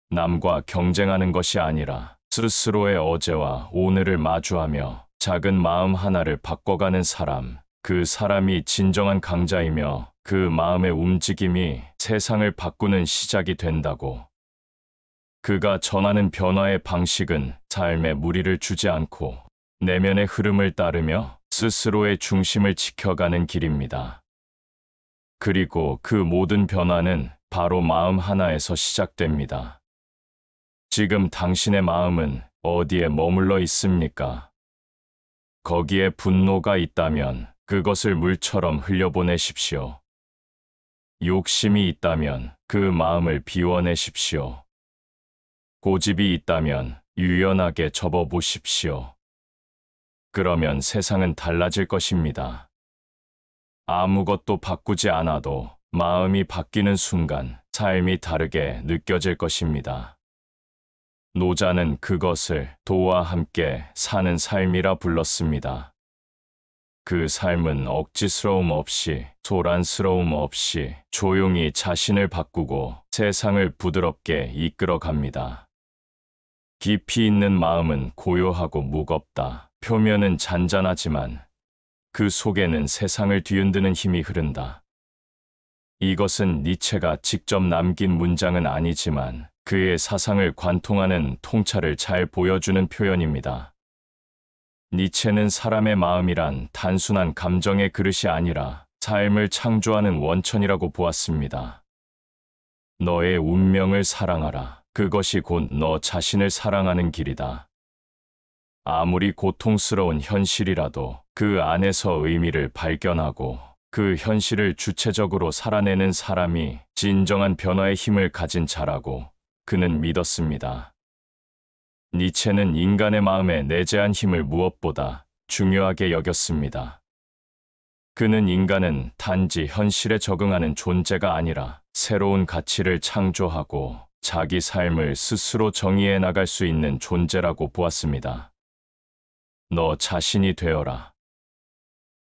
남과 경쟁하는 것이 아니라 스스로의 어제와 오늘을 마주하며 작은 마음 하나를 바꿔가는 사람, 그 사람이 진정한 강자이며 그 마음의 움직임이 세상을 바꾸는 시작이 된다고. 그가 전하는 변화의 방식은 삶에 무리를 주지 않고 내면의 흐름을 따르며 스스로의 중심을 지켜가는 길입니다. 그리고 그 모든 변화는 바로 마음 하나에서 시작됩니다. 지금 당신의 마음은 어디에 머물러 있습니까? 거기에 분노가 있다면 그것을 물처럼 흘려보내십시오. 욕심이 있다면 그 마음을 비워내십시오. 고집이 있다면 유연하게 접어보십시오. 그러면 세상은 달라질 것입니다. 아무것도 바꾸지 않아도 마음이 바뀌는 순간 삶이 다르게 느껴질 것입니다. 노자는 그것을 도와 함께 사는 삶이라 불렀습니다. 그 삶은 억지스러움 없이, 소란스러움 없이 조용히 자신을 바꾸고 세상을 부드럽게 이끌어 갑니다. 깊이 있는 마음은 고요하고 무겁다. 표면은 잔잔하지만 그 속에는 세상을 뒤흔드는 힘이 흐른다. 이것은 니체가 직접 남긴 문장은 아니지만 그의 사상을 관통하는 통찰을 잘 보여주는 표현입니다. 니체는 사람의 마음이란 단순한 감정의 그릇이 아니라 삶을 창조하는 원천이라고 보았습니다. 너의 운명을 사랑하라. 그것이 곧 너 자신을 사랑하는 길이다. 아무리 고통스러운 현실이라도 그 안에서 의미를 발견하고 그 현실을 주체적으로 살아내는 사람이 진정한 변화의 힘을 가진 자라고 그는 믿었습니다. 니체는 인간의 마음에 내재한 힘을 무엇보다 중요하게 여겼습니다. 그는 인간은 단지 현실에 적응하는 존재가 아니라 새로운 가치를 창조하고 자기 삶을 스스로 정의해 나갈 수 있는 존재라고 보았습니다. 너 자신이 되어라.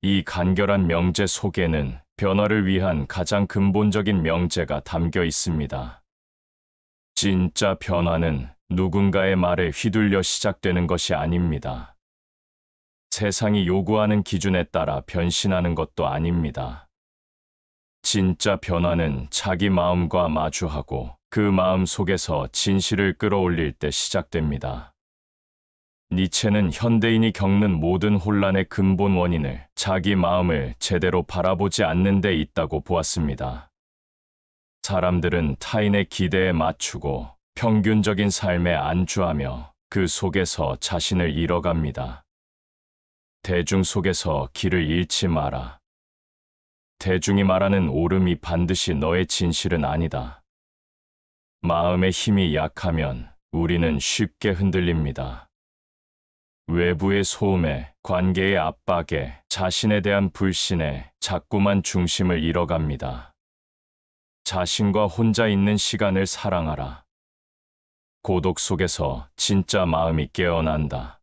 이 간결한 명제 속에는 변화를 위한 가장 근본적인 명제가 담겨 있습니다. 진짜 변화는 누군가의 말에 휘둘려 시작되는 것이 아닙니다. 세상이 요구하는 기준에 따라 변신하는 것도 아닙니다. 진짜 변화는 자기 마음과 마주하고 그 마음 속에서 진실을 끌어올릴 때 시작됩니다. 니체는 현대인이 겪는 모든 혼란의 근본 원인을 자기 마음을 제대로 바라보지 않는 데 있다고 보았습니다. 사람들은 타인의 기대에 맞추고 평균적인 삶에 안주하며 그 속에서 자신을 잃어갑니다. 대중 속에서 길을 잃지 마라. 대중이 말하는 옳음이 반드시 너의 진실은 아니다. 마음의 힘이 약하면 우리는 쉽게 흔들립니다. 외부의 소음에, 관계의 압박에, 자신에 대한 불신에 자꾸만 중심을 잃어갑니다. 자신과 혼자 있는 시간을 사랑하라. 고독 속에서 진짜 마음이 깨어난다.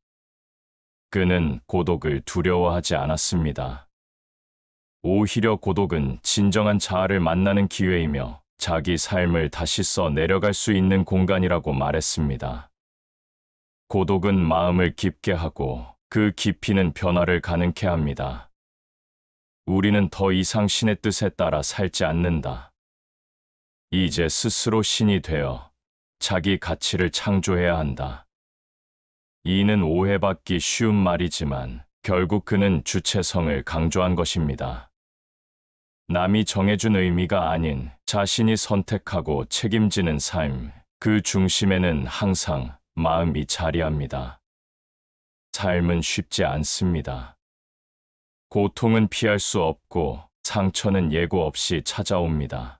그는 고독을 두려워하지 않았습니다. 오히려 고독은 진정한 자아를 만나는 기회이며 자기 삶을 다시 써 내려갈 수 있는 공간이라고 말했습니다. 고독은 마음을 깊게 하고 그 깊이는 변화를 가능케 합니다. 우리는 더 이상 신의 뜻에 따라 살지 않는다. 이제 스스로 신이 되어 자기 가치를 창조해야 한다. 이는 오해받기 쉬운 말이지만 결국 그는 주체성을 강조한 것입니다. 남이 정해준 의미가 아닌 자신이 선택하고 책임지는 삶, 그 중심에는 항상 마음이 자리합니다. 삶은 쉽지 않습니다. 고통은 피할 수 없고 상처는 예고 없이 찾아옵니다.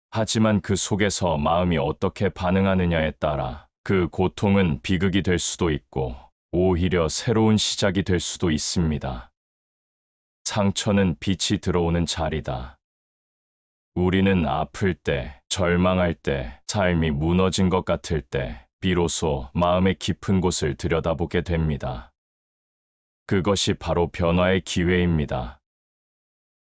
하지만 그 속에서 마음이 어떻게 반응하느냐에 따라 그 고통은 비극이 될 수도 있고 오히려 새로운 시작이 될 수도 있습니다. 상처는 빛이 들어오는 자리다. 우리는 아플 때, 절망할 때, 삶이 무너진 것 같을 때 비로소 마음의 깊은 곳을 들여다보게 됩니다. 그것이 바로 변화의 기회입니다.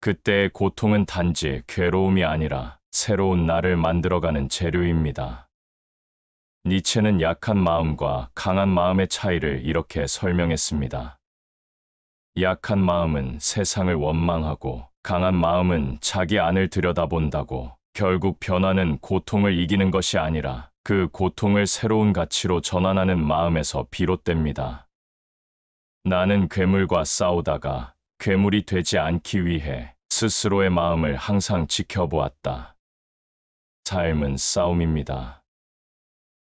그때의 고통은 단지 괴로움이 아니라 새로운 나를 만들어가는 재료입니다. 니체는 약한 마음과 강한 마음의 차이를 이렇게 설명했습니다. 약한 마음은 세상을 원망하고 강한 마음은 자기 안을 들여다본다고. 결국 변화는 고통을 이기는 것이 아니라 그 고통을 새로운 가치로 전환하는 마음에서 비롯됩니다. 나는 괴물과 싸우다가 괴물이 되지 않기 위해 스스로의 마음을 항상 지켜보았다. 삶은 싸움입니다.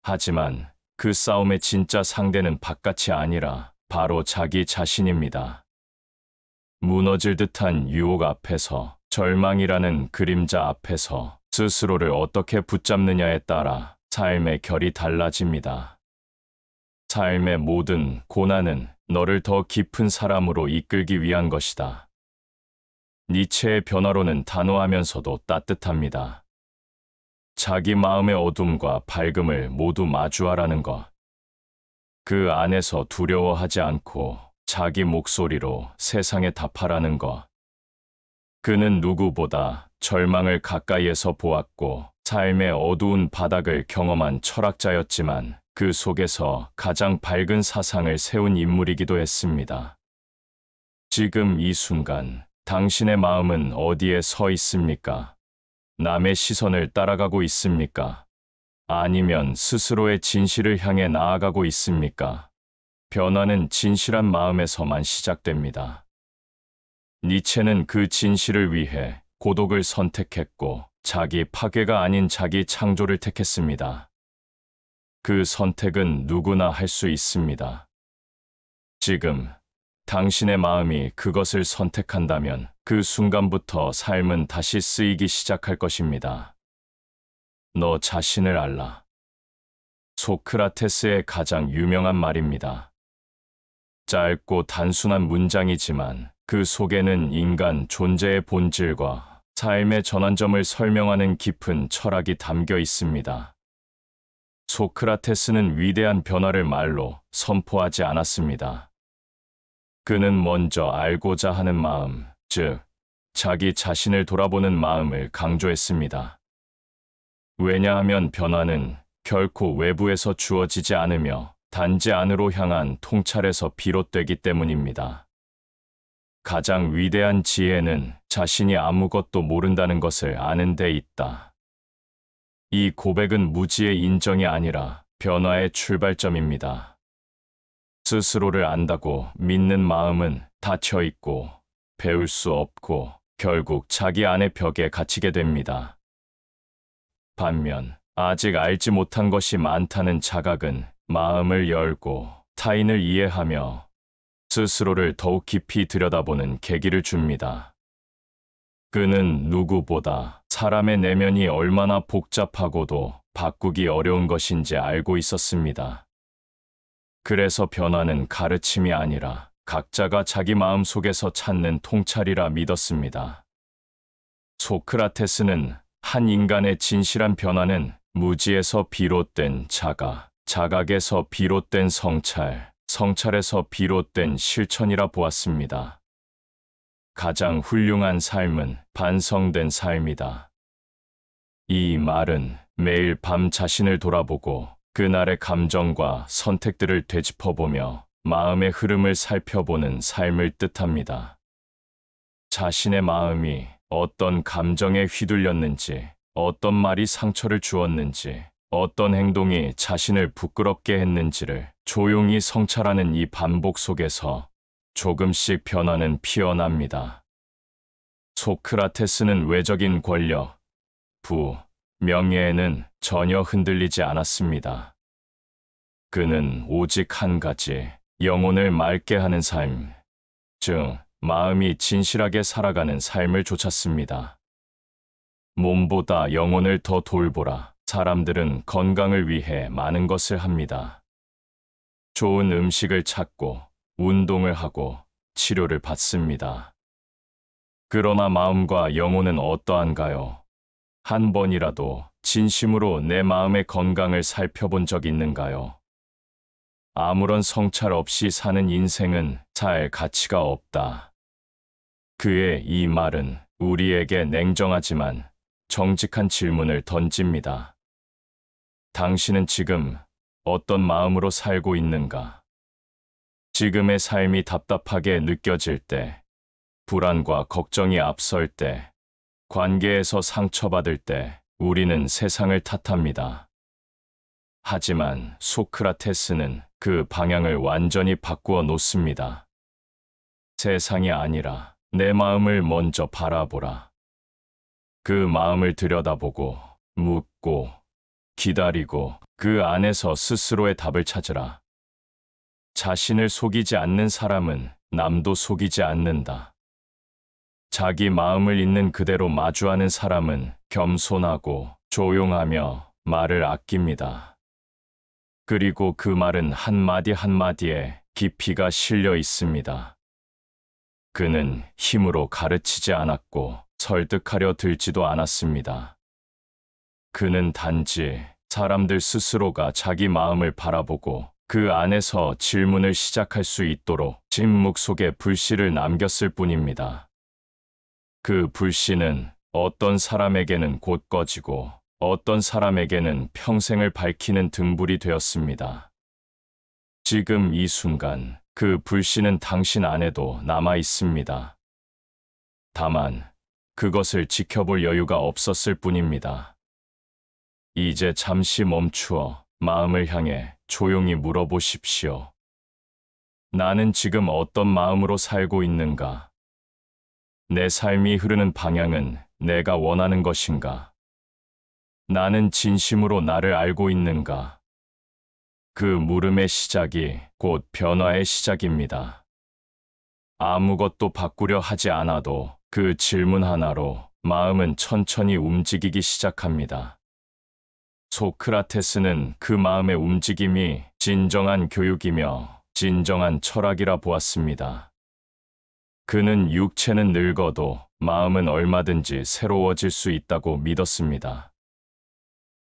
하지만 그 싸움의 진짜 상대는 바깥이 아니라 바로 자기 자신입니다. 무너질 듯한 유혹 앞에서, 절망이라는 그림자 앞에서 스스로를 어떻게 붙잡느냐에 따라 삶의 결이 달라집니다. 삶의 모든 고난은 너를 더 깊은 사람으로 이끌기 위한 것이다. 니체의 변화로는 단호하면서도 따뜻합니다. 자기 마음의 어둠과 밝음을 모두 마주하라는 것. 그 안에서 두려워하지 않고 자기 목소리로 세상에 답하라는 것. 그는 누구보다 절망을 가까이에서 보았고 삶의 어두운 바닥을 경험한 철학자였지만 그 속에서 가장 밝은 사상을 세운 인물이기도 했습니다. 지금 이 순간 당신의 마음은 어디에 서 있습니까? 남의 시선을 따라가고 있습니까? 아니면 스스로의 진실을 향해 나아가고 있습니까? 변화는 진실한 마음에서만 시작됩니다. 니체는 그 진실을 위해 고독을 선택했고 자기 파괴가 아닌 자기 창조를 택했습니다. 그 선택은 누구나 할 수 있습니다. 지금 당신의 마음이 그것을 선택한다면 그 순간부터 삶은 다시 쓰이기 시작할 것입니다. 너 자신을 알라. 소크라테스의 가장 유명한 말입니다. 짧고 단순한 문장이지만 그 속에는 인간 존재의 본질과 삶의 전환점을 설명하는 깊은 철학이 담겨 있습니다. 소크라테스는 위대한 변화를 말로 선포하지 않았습니다. 그는 먼저 알고자 하는 마음, 즉, 자기 자신을 돌아보는 마음을 강조했습니다. 왜냐하면 변화는 결코 외부에서 주어지지 않으며 단지 안으로 향한 통찰에서 비롯되기 때문입니다. 가장 위대한 지혜는 자신이 아무것도 모른다는 것을 아는 데 있다. 이 고백은 무지의 인정이 아니라 변화의 출발점입니다. 스스로를 안다고 믿는 마음은 닫혀 있고 배울 수 없고 결국 자기 안의 벽에 갇히게 됩니다. 반면 아직 알지 못한 것이 많다는 자각은 마음을 열고 타인을 이해하며 스스로를 더욱 깊이 들여다보는 계기를 줍니다. 그는 누구보다 사람의 내면이 얼마나 복잡하고도 바꾸기 어려운 것인지 알고 있었습니다. 그래서 변화는 가르침이 아니라 각자가 자기 마음 속에서 찾는 통찰이라 믿었습니다. 소크라테스는 한 인간의 진실한 변화는 무지에서 비롯된 자각, 자각에서 비롯된 성찰, 성찰에서 비롯된 실천이라 보았습니다. 가장 훌륭한 삶은 반성된 삶이다. 이 말은 매일 밤 자신을 돌아보고 그날의 감정과 선택들을 되짚어보며 마음의 흐름을 살펴보는 삶을 뜻합니다. 자신의 마음이 어떤 감정에 휘둘렸는지, 어떤 말이 상처를 주었는지, 어떤 행동이 자신을 부끄럽게 했는지를 조용히 성찰하는 이 반복 속에서 조금씩 변화는 피어납니다. 소크라테스는 외적인 권력, 부, 명예에는 전혀 흔들리지 않았습니다. 그는 오직 한 가지, 영혼을 맑게 하는 삶, 즉 마음이 진실하게 살아가는 삶을 좇았습니다. 몸보다 영혼을 더 돌보라. 사람들은 건강을 위해 많은 것을 합니다. 좋은 음식을 찾고 운동을 하고 치료를 받습니다. 그러나 마음과 영혼은 어떠한가요? 한 번이라도 진심으로 내 마음의 건강을 살펴본 적 있는가요? 아무런 성찰 없이 사는 인생은 살 가치가 없다. 그의 이 말은 우리에게 냉정하지만 정직한 질문을 던집니다. 당신은 지금 어떤 마음으로 살고 있는가? 지금의 삶이 답답하게 느껴질 때, 불안과 걱정이 앞설 때, 관계에서 상처받을 때 우리는 세상을 탓합니다. 하지만 소크라테스는 그 방향을 완전히 바꾸어 놓습니다. 세상이 아니라 내 마음을 먼저 바라보라. 그 마음을 들여다보고 묻고 기다리고 그 안에서 스스로의 답을 찾으라. 자신을 속이지 않는 사람은 남도 속이지 않는다. 자기 마음을 있는 그대로 마주하는 사람은 겸손하고 조용하며 말을 아낍니다. 그리고 그 말은 한마디 한마디에 깊이가 실려 있습니다. 그는 힘으로 가르치지 않았고 설득하려 들지도 않았습니다. 그는 단지 사람들 스스로가 자기 마음을 바라보고 그 안에서 질문을 시작할 수 있도록 침묵 속에 불씨를 남겼을 뿐입니다. 그 불씨는 어떤 사람에게는 곧 꺼지고 어떤 사람에게는 평생을 밝히는 등불이 되었습니다. 지금 이 순간 그 불씨는 당신 안에도 남아 있습니다. 다만 그것을 지켜볼 여유가 없었을 뿐입니다. 이제 잠시 멈추어 마음을 향해 조용히 물어보십시오. 나는 지금 어떤 마음으로 살고 있는가? 내 삶이 흐르는 방향은 내가 원하는 것인가? 나는 진심으로 나를 알고 있는가? 그 물음의 시작이 곧 변화의 시작입니다. 아무것도 바꾸려 하지 않아도 그 질문 하나로 마음은 천천히 움직이기 시작합니다. 소크라테스는 그 마음의 움직임이 진정한 교육이며 진정한 철학이라 보았습니다. 그는 육체는 늙어도 마음은 얼마든지 새로워질 수 있다고 믿었습니다.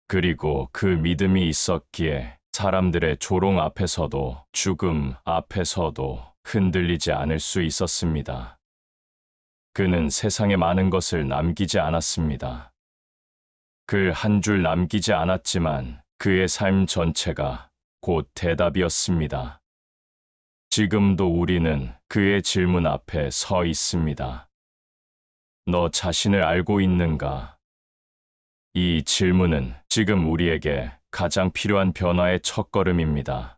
그리고 그 믿음이 있었기에 사람들의 조롱 앞에서도 죽음 앞에서도 흔들리지 않을 수 있었습니다. 그는 세상에 많은 것을 남기지 않았습니다. 글 한 줄 남기지 않았지만 그의 삶 전체가 곧 대답이었습니다. 지금도 우리는 그의 질문 앞에 서 있습니다. 너 자신을 알고 있는가? 이 질문은 지금 우리에게 가장 필요한 변화의 첫걸음입니다.